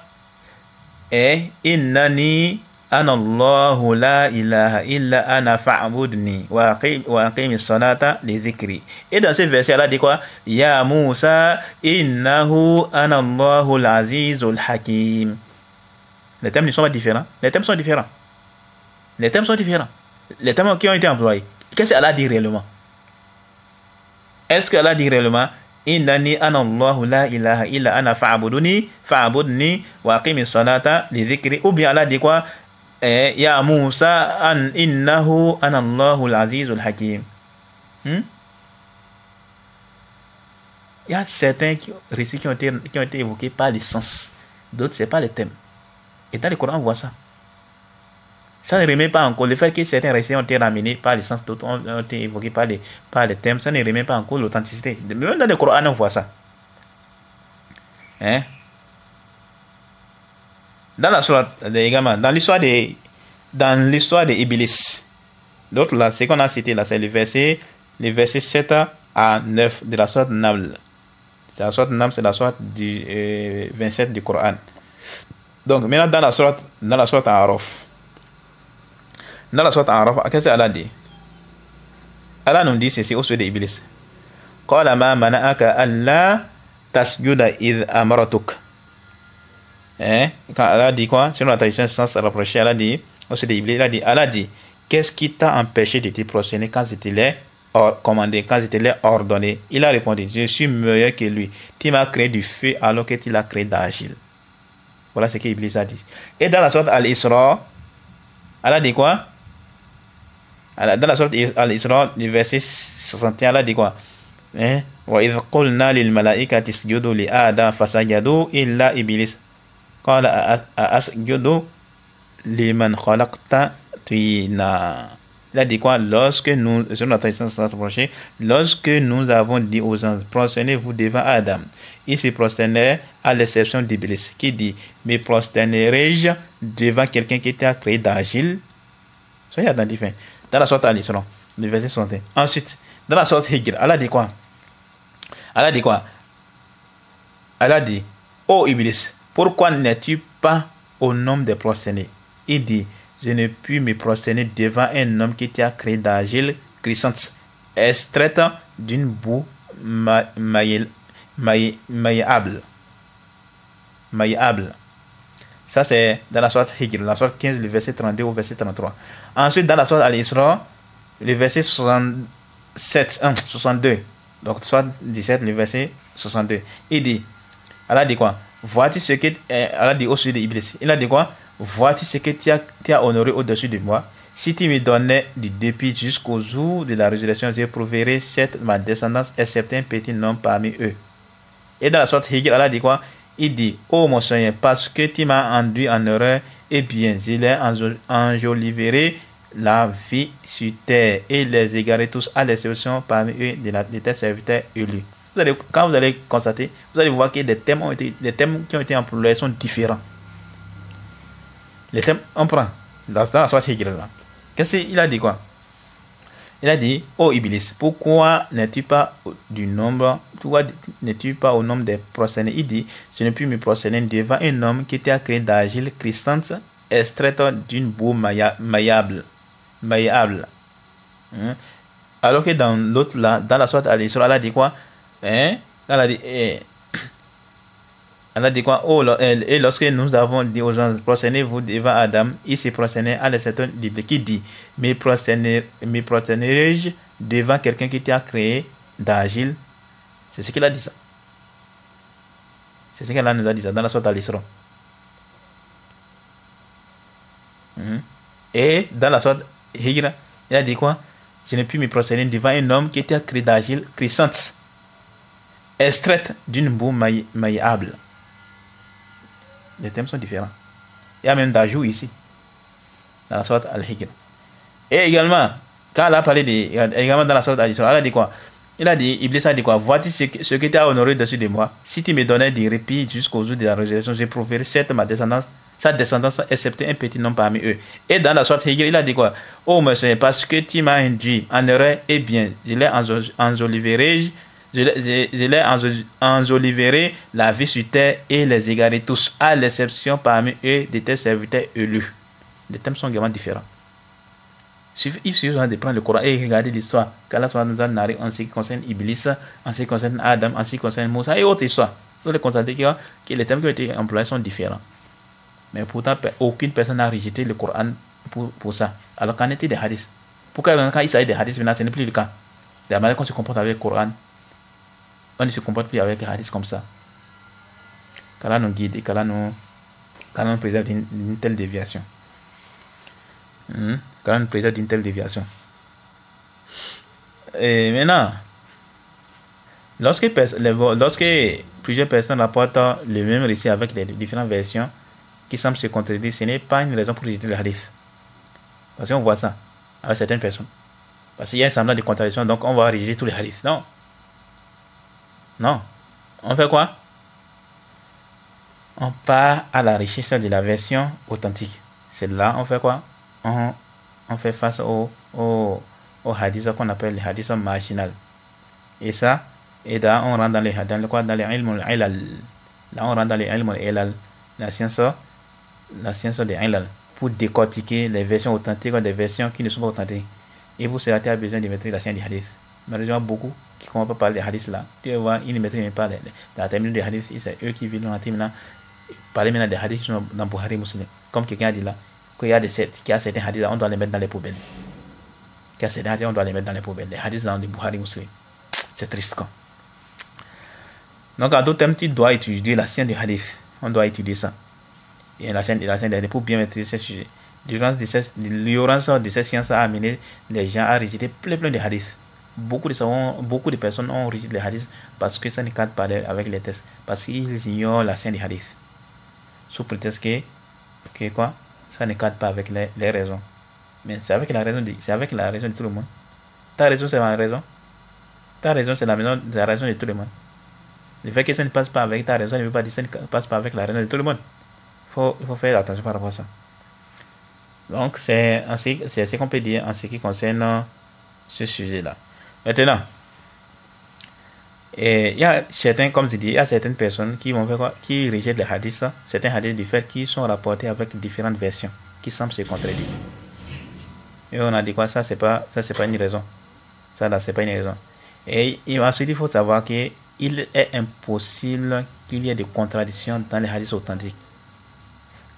Innani anallahu la ilaha illa ana fa'budni wa aqimi salata li dhikri. Et dans ce verset, Allah dit quoi? Ya Moussa, innahu anallahu al-azizul hakim. Les thèmes ne sont pas différents. Les thèmes sont différents. Les thèmes qui ont été employés. Qu'est-ce qu'Allah dit réellement? Est-ce qu'Allah dit réellement Innani anallahu la ilaha illa ana fa'budni wa aqimi salata li dhikri? Ou bien Allah dit quoi? Ya Moussa innahu anallahu al-azizul hakim. Il y a certains récits qui ont été évoqués par les sens. D'autres, c'est pas les thèmes. Et dans le Coran, on voit ça. Ça ne remet pas encore le fait que certains récits ont été ramenés par les sens, d'autres ont été évoqués par les thèmes. Ça ne remet pas encore l'authenticité. Même dans le Coran, on voit ça. Dans la sourate dans l'histoire de Iblis, l'autre là, ce qu'on a cité là, c'est le verset 7 à 9 de la sourate Naml. La sourate Naml, c'est la sourate du 27 du Coran. Donc maintenant dans la sourate Araf. Dans la sourate Araf, qu'est-ce qu'Allah dit? Allah nous dit ceci au sujet d'Iblis. Qala ma mana'aka alla tasjuda idh amaratuk. Quand Allah dit quoi? Selon la tradition sans se rapprocher, Allah dit au sujet d'Iblis, Allah dit qu'est-ce qui t'a empêché de te prosterner quand je te l'ai commandé, quand je te l'ai ordonné? Il a répondu, je suis meilleur que lui. Tu m'as créé du feu alors que tu l'as créé d'argile. Voilà ce qu'Iblis a dit. Et dans la sourate Al-Isra, Allah dit quoi? Dans la sourate Al-Isra, le verset 61, Allah dit quoi? Wa idh qulna lil malaikati isjudu li Adam fasajadu illa Iblis qala asjudu liman khalaqta tina. Il a dit quoi? Lorsque nous, sur notre tradition s'approcher, lorsque nous avons dit aux anges, prosternez-vous devant Adam, ils se prosternaient à l'exception d'Iblis, qui dit, me prosternerai-je devant quelqu'un qui était créé d'argile? Soyez attentifs. Dans la sourate Al-Isra, le verset 61. Ensuite, dans la sourate Hijr, Allah dit quoi? Allah dit, oh Iblis, pourquoi n'es-tu pas au nombre des prosternés? Il dit, je ne puis me prosterner devant un homme qui t'a créé d'argile crissante, extraite d'une boue malléable. Ça, c'est dans la sourate Hijr, la sourate 15, le verset 32 au verset 33. Ensuite, dans la sourate Al-Isra, le verset 62. Donc, sourate 17, le verset 62. Il dit, Allah dit quoi? Vois-tu ce que Allah dit au sujet d'Iblis? Il a dit quoi? vois-tu ce que tu as honoré au-dessus de moi? Si tu me donnais du dépit jusqu'au jour de la résurrection, j'éprouverai cette ma descendance et certains petits noms parmi eux. Et dans la sorte Hijr, Allah dit quoi? Il dit, oh mon Seigneur, parce que tu m'as enduit en erreur, eh bien, je les enjoliverai la vie sur terre et les égarer tous à l'exception parmi eux de tes serviteurs élus. Quand vous allez constater, vous allez voir que des thèmes qui ont été employés sont différents. Les thèmes, on prend dans la sorte Hijr là. Qu'est-ce qu'il a dit quoi? Il a dit, oh Iblis, pourquoi n'es-tu pas du nombre, pourquoi n'es-tu pas au nombre des prosternés? Il dit, je ne puis me prosterner devant un homme qui était créé d'agile cristante, extraite d'une boue maillable. Alors que dans l'autre là, dans la sorte Al-Isra, Allah dit quoi? Allah dit quoi? Oh, et lorsque nous avons dit aux gens, prosternez-vous devant Adam, il s'est prosterné à l'exception biblique qui dit, me prosternerai-je devant quelqu'un qui t'a créé d'agile? C'est ce qu'il a dit ça. C'est ce qu'Allah nous a dit ça dans la sorte Al-Isra. Et dans la sorte Hijr, il a dit quoi? Je ne puis me prosterner devant un homme qui était créé d'agile chrysanthe, extraite d'une boue maillable. Les thèmes sont différents. Il y a même d'ajout ici, dans la sorte Al-Hijr. Et également, quand Allah a parlé également dans la sorte Al-Isra, Allah a dit quoi? Il a dit, Iblis a dit quoi? Vois-tu ce que tu as honoré dessus de moi? Si tu me donnais du répit jusqu'au jour de la résurrection, j'éprouverai certes sa descendance, excepté un petit nombre parmi eux. Et dans la sorte Hijr, il a dit quoi? Oh monsieur, parce que tu m'as induit en erreur, eh bien, je les enjoliverai, enjoliverai la vie sur terre et les égarer tous, à l'exception parmi eux de tes serviteurs élus. Les thèmes sont également différents. Il suffit de prendre le Coran et regarder l'histoire qu'Allah nous a narré en ce qui concerne Iblis, en ce qui concerne Adam, en ce qui concerne Moussa et autres histoires. Vous allez constater que les thèmes qui ont été employés sont différents. Mais pourtant, aucune personne n'a rejeté le Coran pour ça. Alors qu'en était des hadiths? Pourquoi quand il s'agit des hadiths, maintenant, ce n'est plus le cas. De la manière qu'on se comporte avec le Coran, on ne se comporte plus avec les hadiths comme ça. Qu'Allah nous guide et qu'Allah nous préserve d'une telle déviation. Qu'Allah nous préserve d'une telle déviation. Et maintenant, lorsque plusieurs personnes rapportent le même récit avec les différentes versions qui semblent se contredire, ce n'est pas une raison pour rejeter le hadith. Parce qu'on voit ça avec certaines personnes. Parce qu'il y a un semblant de contradiction, donc on va rejeter tous les hadiths. Non. Non. On fait quoi? On part à la recherche de la version authentique. C'est là, on fait quoi? On fait face au hadith qu'on appelle les hadiths marginal. Et ça, et là, on rentre dans les ilm al-ilal. Là, on rentre dans les ilm al-ilal. La science des ilal. Pour décortiquer les versions authentiques ou des versions qui ne sont pas authentiques. Et pour cela, tu as besoin de maîtriser la science des hadiths. Malheureusement, beaucoup qui ne comprennent pas parler des hadiths là. Tu vas voir, ils ne maîtrisent même pas la terminologie des hadiths. C'est eux qui vivent dans la terminale. Parler maintenant des hadiths qui sont dans Bukhari Muslim. Comme quelqu'un a dit là, qu'il y a certains hadiths là, on doit les mettre dans les poubelles. Qu'il y a certains hadiths, on doit les mettre dans les poubelles. Les hadiths dans les Bukhari Muslim. C'est triste quoi. Donc, à d'autres termes, tu dois étudier la science du hadith. On doit étudier ça. Et la science des hadiths pour bien maîtriser ces sujets. L'ignorance de ces sciences a amené les gens à rejeter plein de hadiths. Beaucoup de personnes ont rejeté les hadiths parce que ça ne cadre pas avec les textes. Parce qu'ils ignorent la science des hadiths. Sous prétexte que quoi? Ça ne cadre pas avec les raisons. Mais c'est avec la raison de tout le monde. Ta raison, c'est ma raison. Ta raison, c'est la raison de tout le monde. Le fait que ça ne passe pas avec ta raison ne veut pas dire que ça ne passe pas avec la raison de tout le monde. Il faut faire attention par rapport à ça. Donc, c'est ce qu'on peut dire en ce qui concerne ce sujet-là. Maintenant, il y a certains, comme je dis, il y a certaines personnes qui vont faire quoi? Qui rejettent les hadiths, certains hadiths du fait qui sont rapportés avec différentes versions, qui semblent se contredire. Et on a dit quoi? Ça, c'est pas une raison. Ça, là, c'est pas une raison. Et ensuite, il faut savoir qu'il est impossible qu'il y ait des contradictions dans les hadiths authentiques.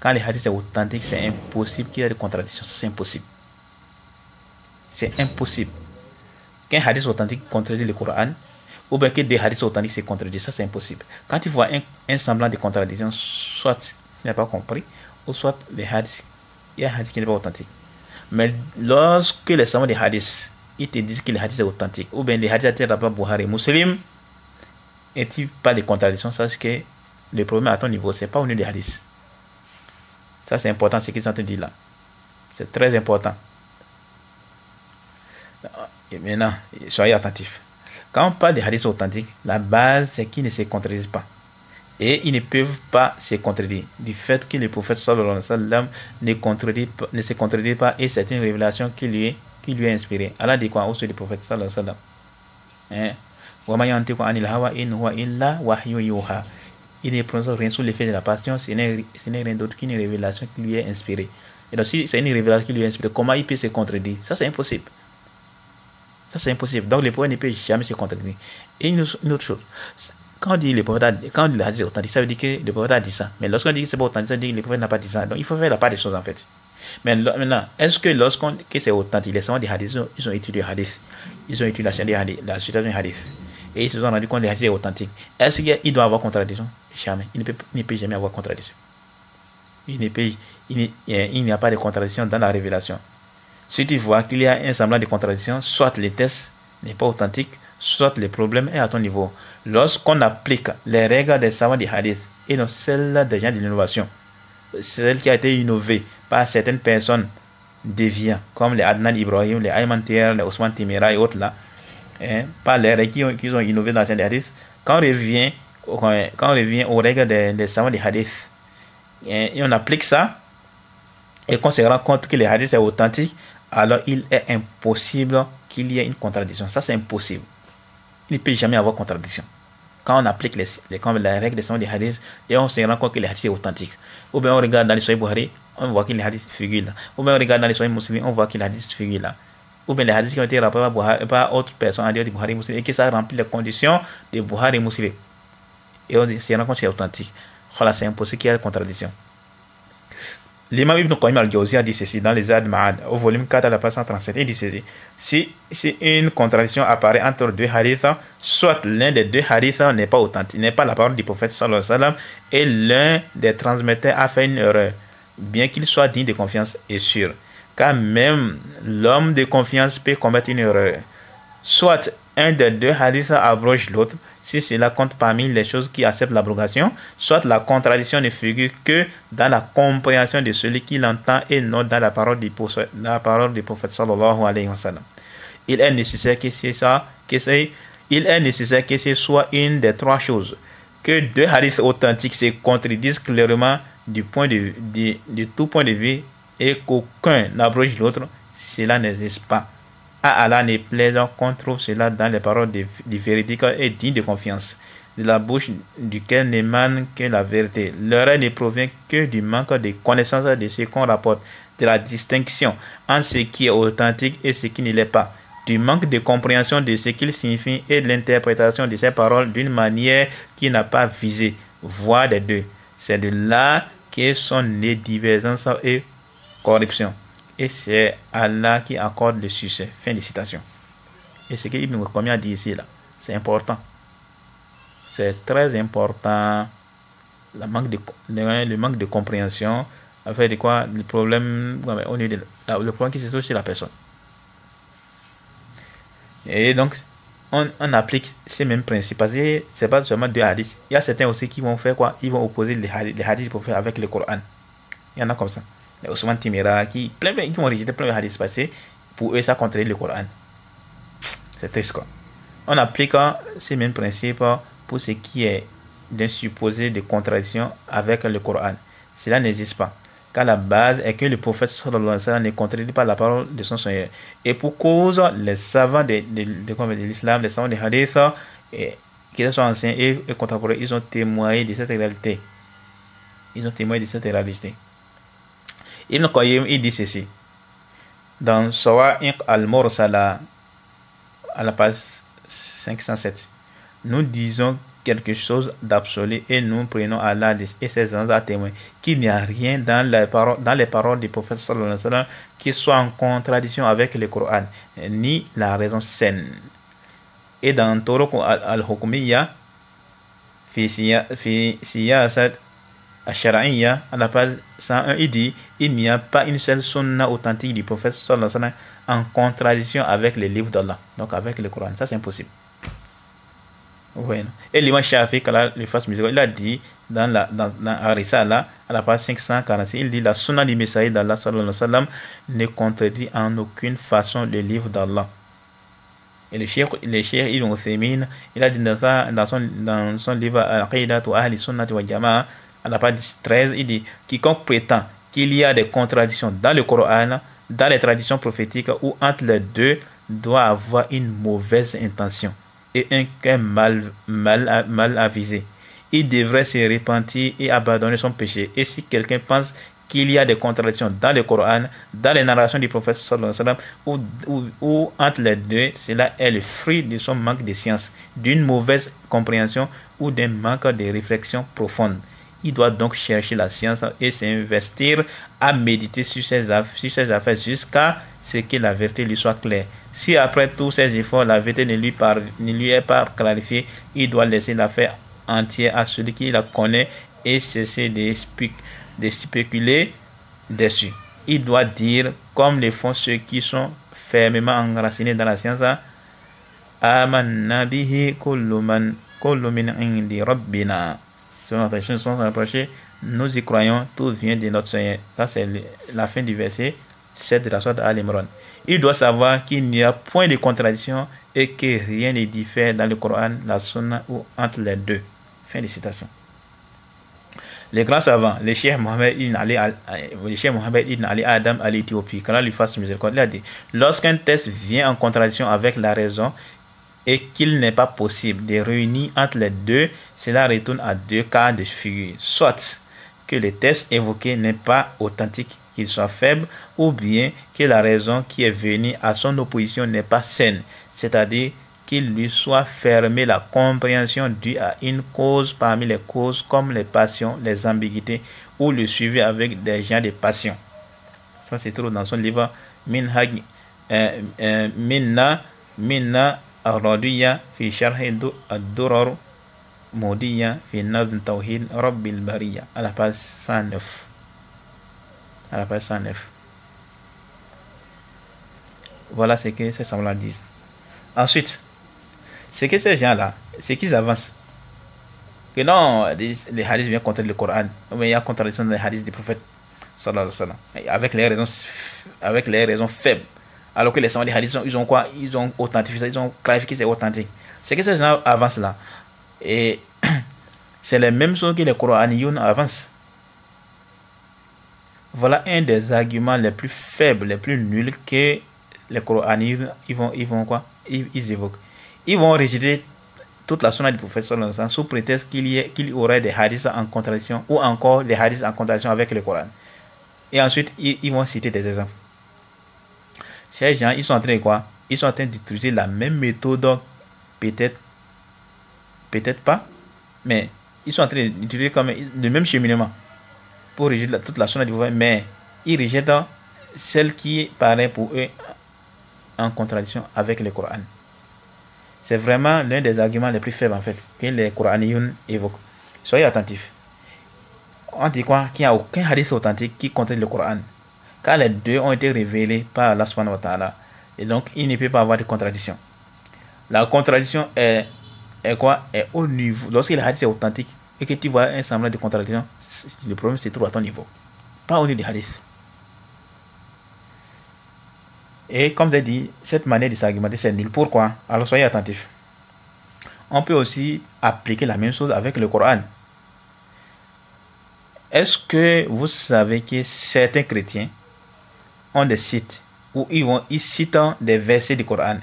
Quand les hadiths sont authentiques, c'est impossible qu'il y ait des contradictions. C'est impossible. C'est impossible. Qu'un hadith authentique contredit le Coran, ou bien que des hadiths authentiques se contredisent, ça c'est impossible. Quand tu vois un semblant de contradiction, soit tu n'as pas compris, ou soit les hadiths. Il y a un hadith qui n'est pas authentique. Mais lorsque les savants des hadiths, ils te disent que le hadith est authentique, ou bien les hadiths étaient rappelés Bukhari, Muslim, et tu parles de contradictions, sache que le problème à ton niveau, c'est pas au niveau des hadiths. Ça, c'est important, ce qu'ils sont en train de dire là. C'est très important. Et maintenant, soyez attentifs. Quand on parle des hadiths authentiques, la base, c'est qu'ils ne se contredisent pas. Et ils ne peuvent pas se contredire. Du fait que le prophète sallallahu alayhi wa sallam ne se contredit pas, et c'est une révélation qui lui est inspirée. Allah dit quoi au sujet du prophète sallallahu alayhi wa sallam? Il ne prononce rien sous l'effet de la passion, ce n'est rien d'autre qu'une révélation qui lui est inspirée. Et donc, si c'est une révélation qui lui est inspirée, comment il peut se contredire? Ça, c'est impossible. Ça, c'est impossible. Donc, le prophète ne peut jamais se contredire. Et une autre chose, quand on dit le prophète a dit authentique, ça veut dire que le prophète a dit ça. Mais lorsqu'on dit que c'est pas authentique, ça veut dire que le prophète n'a pas dit ça. Donc, il faut faire la part des choses, en fait. Mais maintenant, est-ce que lorsqu'on dit que c'est authentique, les savants des hadiths, ils ont étudié le hadith, ils ont étudié la situation du hadith, et ils se sont rendus compte que le hadith est authentique. Est-ce qu'il doit avoir contradiction? Jamais. Il ne peut jamais avoir contradiction. Il n'y a pas de contradiction dans la révélation. Si tu vois qu'il y a un semblant de contradiction, soit le test n'est pas authentique, soit le problème est à ton niveau. Lorsqu'on applique les règles des savants du hadith et non celles des gens de l'innovation, celle qui a été innovée par certaines personnes déviantes, comme les Adnan Ibrahim, les Ayman Tier, les Ousmane Timera et autres là, par les règles qu'ils ont innové dans les hadiths, quand on revient aux règles des savants du hadith, et on applique ça, et qu'on se rend compte que les hadiths sont authentiques, alors il est impossible qu'il y ait une contradiction. Ça, c'est impossible. Il ne peut jamais avoir contradiction. Quand on applique les règles des savants du hadith, et on se rend compte que les hadiths sont authentiques. Ou bien on regarde dans les Sahih Bukhari, on voit que les hadiths figurent là. Ou bien on regarde dans les Sahih Muslim, on voit que les hadiths figurent là. Ou bien les hadiths qui ont été rapportés par autres personnes en dehors du Bukhari Muslim, et que ça remplit les conditions de Bukhari Muslim. Et on se rend compte que c'est authentique. Voilà, c'est impossible qu'il y ait une contradiction. L'imam Ibn Qayyim al-Jawzi a dit ceci dans les Zad Ma'ad, au volume 4 à la page 137. Il dit ceci: si une contradiction apparaît entre deux hadiths, soit l'un des deux hadiths n'est pas authentique, n'est pas la parole du prophète sallallahu alayhi wa sallam, et l'un des transmetteurs a fait une erreur, bien qu'il soit digne de confiance et sûr, car même l'homme de confiance peut commettre une erreur. Soit un des deux hadiths abroge l'autre, si cela compte parmi les choses qui acceptent l'abrogation, soit la contradiction ne figure que dans la compréhension de celui qui l'entend et non dans la parole du prophète sallallahu alayhi wa sallam. Il est nécessaire que ce soit une des trois choses: que deux hadiths authentiques se contredisent clairement de tout point de vue, et qu'aucun n'abroge l'autre. Cela n'existe pas. À Allah ne plaise qu'on trouve cela dans les paroles du véridique et digne de confiance, de la bouche duquel n'émane que la vérité. L'erreur ne provient que du manque de connaissance de ce qu'on rapporte, de la distinction entre ce qui est authentique et ce qui ne l'est pas, du manque de compréhension de ce qu'il signifie et de l'interprétation de ces paroles d'une manière qui n'a pas visé, voire des deux. C'est de là que sont les divergences et corruptions. Et c'est Allah qui accorde le succès. Fin de citation. Et ce que Ibn Qayyim a dit ici, là, c'est important. C'est très important. Le manque de compréhension a fait de quoi le problème, le problème qui se trouve chez la personne. Et donc, on applique ces mêmes principes. Parce que c'est pas seulement deux hadiths. Il y a certains aussi qui vont faire quoi? Ils vont opposer les hadiths pour faire avec le Coran. Il y en a comme ça. Les Ousmane Timera qui vont rejeter plein de hadiths passés. Pour eux, ça contredit le Coran. C'est triste quoi. On applique ces mêmes principes pour ce qui est d'un supposé de contradiction avec le Coran. Cela n'existe pas. Car la base est que le prophète sallallahu alayhi wa sallam ne contredit pas la parole de son Seigneur. Et pour cause, les savants de l'islam, les savants des hadiths, qui sont anciens et contemporains, ils ont témoigné de cette réalité. Ibn Qayyim, il dit ceci dans Sawa'iq al-Mursala à la page 507. Nous disons quelque chose d'absolu et nous prenons Allah et ses anges à témoin qu'il n'y a rien dans les paroles du prophète sallallahu alayhi wa sallam qui soit en contradiction avec le Coran ni la raison saine. Et dans Turuq al-Hukmiyya fi siyasat Ash-Shar'iyya, à la page 101, il dit il n'y a pas une seule sunna authentique du prophète sallallahu alayhi wa sallam en contradiction avec les livres d'Allah, donc avec le Coran. Ça, c'est impossible. Ouais. Et l'imam Shafi'i, le fasse musical, il a dit dans Risala, à la page 546, il dit la sunna du messager d'Allah sallallahu alayhi wa sallam ne contredit en aucune façon le livre d'Allah. Et le cheikh Ibn Uthaymin, il a dit dans son livre Al-Aqidah wa Ahli Sunnati wa Jama'a, à la page 13, il dit quiconque prétend qu'il y a des contradictions dans le Coran, dans les traditions prophétiques ou entre les deux, doit avoir une mauvaise intention et un cœur mal avisé. Il devrait se repentir et abandonner son péché. Et si quelqu'un pense qu'il y a des contradictions dans le Coran, dans les narrations du prophète sallallahu alayhi wa sallam, ou entre les deux, cela est le fruit de son manque de science, d'une mauvaise compréhension ou d'un manque de réflexion profonde. Il doit donc chercher la science et s'investir à méditer sur ses affaires jusqu'à ce que la vérité lui soit claire. Si après tous ses efforts, la vérité ne lui est pas clarifiée, il doit laisser l'affaire entière à celui qui la connaît et cesser de spéculer dessus. Il doit dire, comme le font ceux qui sont fermement enracinés dans la science, Amanna bihi kullu min indi rabbina. Selon notre chanson rapprochée, nous y croyons, tout vient de notre Seigneur. Ça, c'est la fin du verset 7 de la sourate Al-Imran. Il doit savoir qu'il n'y a point de contradiction et que rien ne diffère dans le Coran, la Sunna ou entre les deux. Fin de citation. Les grands savants, le Cheikh Mohammed ibn Ali Adam à l'Éthiopie, quand lui fasse miséricorde, il a dit lorsqu'un texte vient en contradiction avec la raison et qu'il n'est pas possible de réunir entre les deux, cela retourne à deux cas de figure. Soit que le texte évoqué n'est pas authentique, qu'il soit faible, ou bien que la raison qui est venue à son opposition n'est pas saine, c'est-à-dire qu'il lui soit fermé la compréhension due à une cause parmi les causes comme les passions, les ambiguïtés ou le suivi avec des gens de passion. Ça se trouve dans son livre Minna Ar-Radiyya fi Sharh ad-Durar Mudiyya fi Nazm Tawhid Rabbil Bariyya, à la page 109. À la page 109. Voilà ce que ces savants disent. Ensuite, c'est que ces gens-là, c'est qu'ils avancent. Que non, les hadiths viennent contre le Coran, mais il y a contradiction dans les hadiths du prophète, sallallahu alayhi wa sallam, avec les raisons faibles. Alors que les savants des hadiths, ils ont quoi? Ils ont authentifié ça, ils ont clarifié que c'est authentique. C'est que ces gens avancent là. Et c'est les mêmes choses que les Coraniyoun avancent. Voilà un des arguments les plus faibles, les plus nuls que les Coraniyoun, ils vont quoi? Ils évoquent. Ils vont rejeter toute la sunna du prophète sallallahu alayhi wa sallam sous prétexte qu'il y aurait des hadiths en contradiction ou encore des hadiths en contradiction avec le Coran. Et ensuite, ils vont citer des exemples. Ces gens, ils sont en train de quoi? Ils sont en train d'utiliser la même méthode, peut-être pas, mais ils sont en train d'utiliser comme le même cheminement pour rejeter toute la sunna du prophète, mais ils rejettent celle qui paraît pour eux en contradiction avec le Coran. C'est vraiment l'un des arguments les plus faibles en fait que les Coraniyoun évoquent. Soyez attentifs. On dit quoi? Qu'il n'y a aucun hadith authentique qui contredit le Coran, car les deux ont été révélés par Allah subhanahu wa ta'ala, et donc il ne peut pas avoir de contradiction. La contradiction est quoi? Est au niveau. Lorsque le hadith est authentique et que tu vois un semblant de contradiction, le problème se trouve à ton niveau, pas au niveau des hadiths. Et comme j'ai dit, cette manière de s'argumenter, c'est nul. Pourquoi? Alors soyez attentifs. On peut aussi appliquer la même chose avec le Coran. Est-ce que vous savez que certains chrétiens ont des sites où ils citent des versets du Coran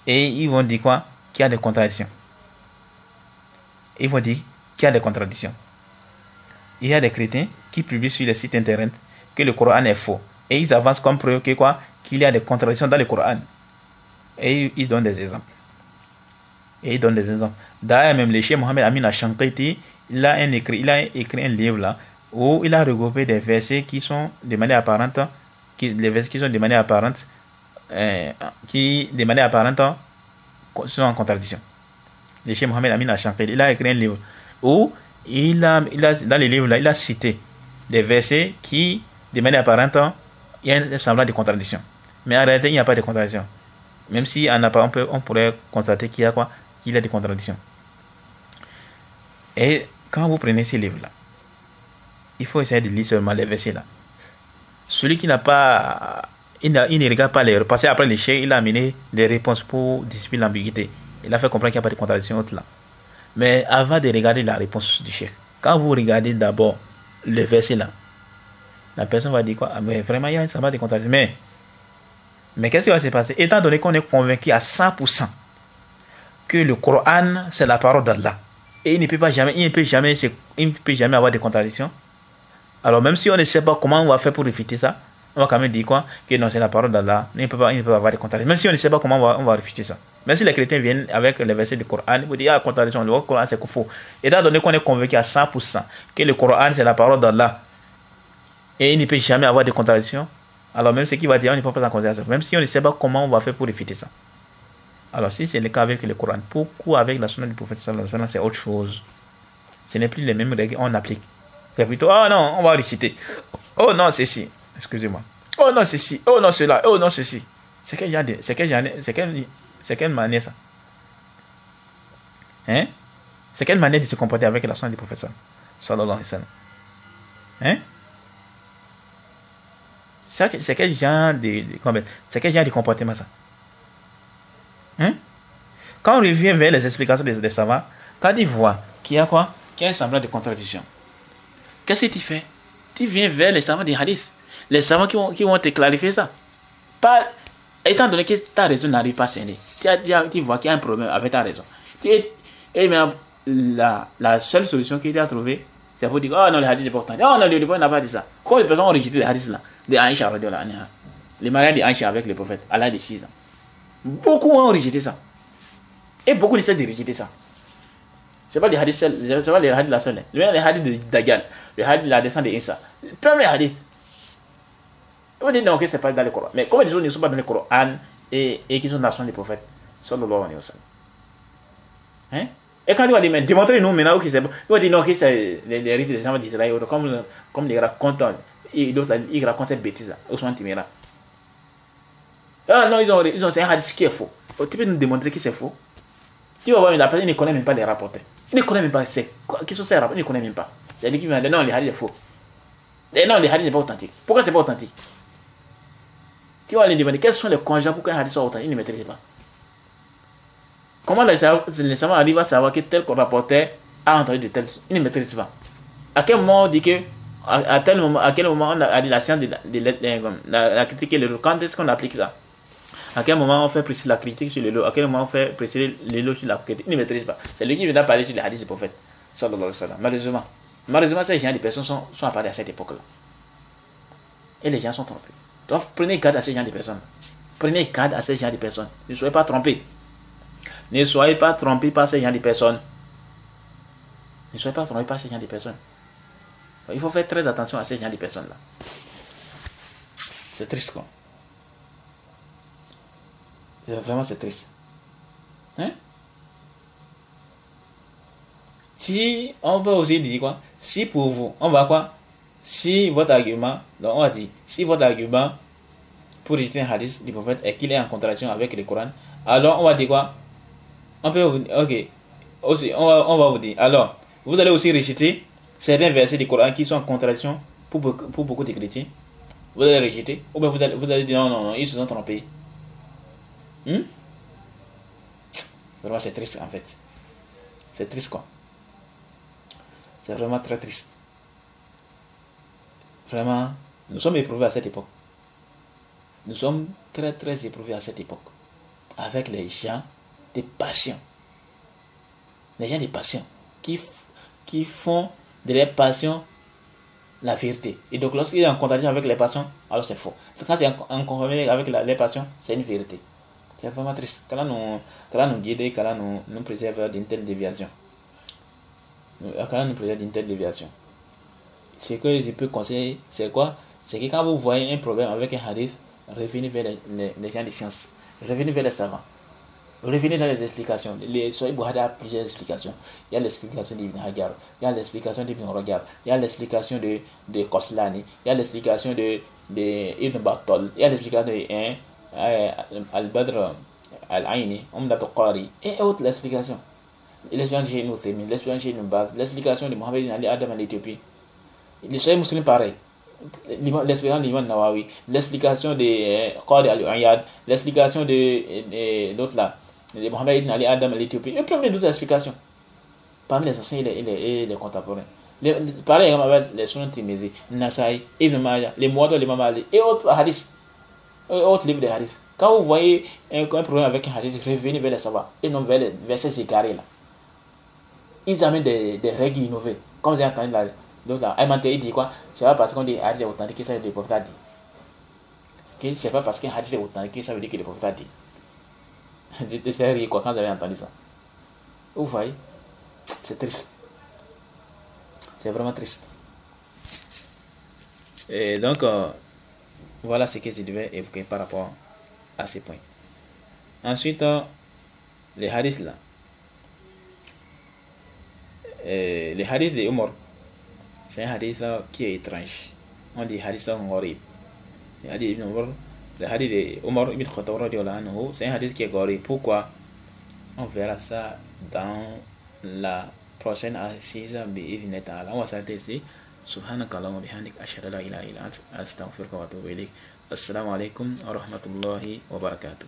et ils vont dire quoi? Qu'il y a des contradictions. Ils vont dire qu'il y a des contradictions. Il y a des chrétiens qui publient sur les sites internet que le Coran est faux. Et ils avancent comme preuve que quoi? Qu'il y a des contradictions dans le Coran. Et ils donnent des exemples. D'ailleurs, même le Cheikh Mohammed Amin Ashanqiti, il a écrit un livre là où il a regroupé des versets qui sont de manière apparente, qui sont en contradiction. Le Cheikh Mohammed Amin Ashanqiti, il a écrit un livre où dans les livres là, il a cité des versets qui, de manière apparente, il y a un semblant de contradiction. Mais en réalité, il n'y a pas de contradiction. Même si on pourrait constater qu'il y a quoi? Qu'il y a des contradictions. Et quand vous prenez ces livres-là, il faut essayer de lire seulement les versets là. Celui qui n'a pas... Il ne regarde pas les... Parce qu'après l'échec, il a amené des réponses pour dissiper l'ambiguïté. Il a fait comprendre qu'il n'y a pas de contradiction autre là. Mais avant de regarder la réponse du chef, quand vous regardez d'abord le verset là, la personne va dire quoi? Ah, mais vraiment, il y a un semblant de contradiction. Mais qu'est-ce qui va se passer? Étant donné qu'on est convaincu à 100% que le Coran, c'est la parole d'Allah, et il ne peut jamais avoir de contradiction. Alors même si on ne sait pas comment on va faire pour réfuter ça, on va quand même dire quoi? Que non, c'est la parole d'Allah, il ne peut pas avoir de contradiction. Même si on ne sait pas comment on va réfuter ça. Même si les chrétiens viennent avec les versets du Coran, ils vous disent, ah, contradiction, le Coran c'est faux. Étant donné qu'on est convaincu à 100% que le Coran c'est la parole d'Allah, et il ne peut jamais avoir de contradiction, alors même ce qu'il va dire, on ne peut pas en considération. Même si on ne sait pas comment on va faire pour réfuter ça. Alors si c'est le cas avec le Coran, pourquoi avec la sunna du prophète sallallahu alayhi wa sallam, c'est autre chose? Ce n'est plus les mêmes règles, on applique. C'est plutôt, oh non, on va réciter. Oh non, ceci. Excusez-moi. Oh non, ceci. Oh non, cela. Oh non, ceci. C'est quelle manière ça? Hein? C'est quelle manière de se comporter avec la sunna du prophète sallallahu alayhi wa sallam? Hein? C'est quel genre de comportement ça? Hein? Quand on revient vers les explications des savants, quand ils voient qu'il y a quoi? Qu'il y a un semblant de contradiction, qu'est-ce que tu fais? Tu viens vers les savants des hadiths. Les savants qui vont te clarifier ça. Pas, étant donné que ta raison n'arrive pas à s'aider, tu vois qu'il y a un problème avec ta raison. Et bien, la seule solution qu'il a trouvée, c'est pour dire, oh non, les hadiths sont importants. Oh non, le prophète n'a pas dit ça. Quand les personnes ont rejeté les hadiths là, de Aïcha, les mariages d'Aïcha avec le prophète, à l'âge de 6 ans, beaucoup ont rejeté ça. Et beaucoup essaient de rejeter ça. C'est pas les hadiths de la seule. Les hadiths de Dajjal, les hadiths de la descente de Isa. Plein de hadiths. Ils vont dire non, que c'est pas dans le Coran. Mais comme ils ne sont pas dans le Coran et qu'ils sont dans la sunna du prophète, sallallahu alayhi wa sallam. Hein? Et quand ils vont dire, démontrez-nous maintenant que c'est bon. Ils vont dire non, que c'est les risques des gens d'Israël, comme les racontent, ils racontent cette bêtise là, Ousmane Timera. Ah non, ils ont c'est un hadith qui est faux. Tu peux nous démontrer que c'est faux? Tu vas voir, la personne ne connaît même pas les rapporteurs. Il ne connaît même pas qui sont ces rapporteurs, il ne connaît même pas. C'est lui qui vient dire non, les hadiths sont faux. Et non, les hadiths ne sont pas authentiques. Pourquoi c'est pas authentique? Tu vas aller demander quels sont les congés pour qu'un hadith soit authentique, il ne maîtrise pas. Comment les savants arrivent à savoir que tel rapporteur a entendu de tel, il ne maîtrise pas. À quel moment on dit que à quel moment on a dit la science la critique et le quand est-ce qu'on applique ça? À quel moment on fait préciser la critique sur l'élo? À quel moment on fait préciser l'élo sur la critique? Il ne maîtrise pas. C'est lui qui vient parler sur les hadiths du prophète. Malheureusement, ces gens de personnes sont apparus à cette époque-là. Et les gens sont trompés. Donc prenez garde à ces gens de personnes. Prenez garde à ces gens de personnes. Ne soyez pas trompés. Ne soyez pas trompés par ces gens de personnes. Ne soyez pas trompés par ces gens de personnes. Il faut faire très attention à ces gens de personnes-là. C'est triste, quoi. Vraiment, c'est triste. Hein? Si on peut aussi dire quoi? Si pour vous, on va quoi? Si votre argument, donc on va dire, si votre argument pour rejeter un hadith du prophète est qu'il est en contradiction avec le Coran, alors on va dire quoi? On peut vous dire, ok, aussi, on va vous dire, alors, vous allez aussi rejeter certains versets du Coran qui sont en contradiction pour beaucoup de chrétiens. Vous allez rejeter, ou bien vous allez dire non, ils se sont trompés. Vraiment, c'est triste en fait. C'est triste, quoi. C'est vraiment très triste. Vraiment, nous sommes éprouvés à cette époque. Nous sommes très très éprouvés à cette époque. Avec les gens des passions. Les gens des passions qui font de leurs passions la vérité. Et donc lorsqu'il est en contradiction avec les passions, alors c'est faux. Quand c'est en conformité avec les passions, c'est une vérité. C'est vraiment triste. Qu'Allah nous guide et qu'Allah nous préserve d'une telle déviation. Qu'Allah nous préserve d'une telle déviation. Ce que je peux conseiller, c'est quoi? C'est que quand vous voyez un problème avec un hadith, revenez vers les gens de science. Revenez vers les savants. Revenez dans les explications. Les Sahih Bukhari a plusieurs explications. Il y a l'explication d'Ibn Hajar, il y a l'explication d'Ibn Rajab, il y a l'explication de Qoslani, il y a l'explication de Ibn Battal, il y a l'explication de Al-Badr Al-Aini, Umdat al-Qari, et autres explications. L'explication de Ibn Uthaymin, l'explication d'Ibn Baz, l'explication de Mohammed Ali Adam en Éthiopie. Les Sahih musulmans pareil. L'explication d'Imam Nawawi, l'explication de Qadi al-Uyad, l'explication de l'autre là, de Mohammed ibn Ali Adam l'Éthiopie, et plein d'autres explications. Parmi les anciens et les contemporains. Pareil avec les Sunan Tirmidhi, Nasaï, Ibn Majah, les Muwatta, les Imam Ali, et autres hadiths, et autres livres de hadiths. Quand vous voyez un problème avec un hadith, revenez vers les savants, et non vers les versets égarés là. Ils amènent des règles innovées, comme vous avez entendu là. Donc là, il dit quoi? C'est pas parce qu'on dit hadith est authentique que ça veut dire que le prophète a dit. C'est pas parce qu'un hadith est authentique que ça veut dire que le prophète a dit. J'étais sérieux quoi quand vous avez entendu ça. Vous voyez? C'est triste. C'est vraiment triste. Et donc, voilà ce que je devais évoquer par rapport à ces points. Ensuite, les hadiths là. Les hadiths de Omar. C'est un hadith qui est étrange. On dit hadith gharib. Le hadith d'Ibn Omar, le hadith d'Omar ibn Khattab radiyallahu anhu, c'est un hadith qui est gharib. Pourquoi? On verra ça dans la prochaine assise bi'idhni ta'ala. On va s'arrêter ici. Subhanakallahumma bihamdik ashhadu an la ilaha illa anta astaghfiruka wa atubu ilayk. Assalamu alaikum wa rahmatullahi wa barakatuh.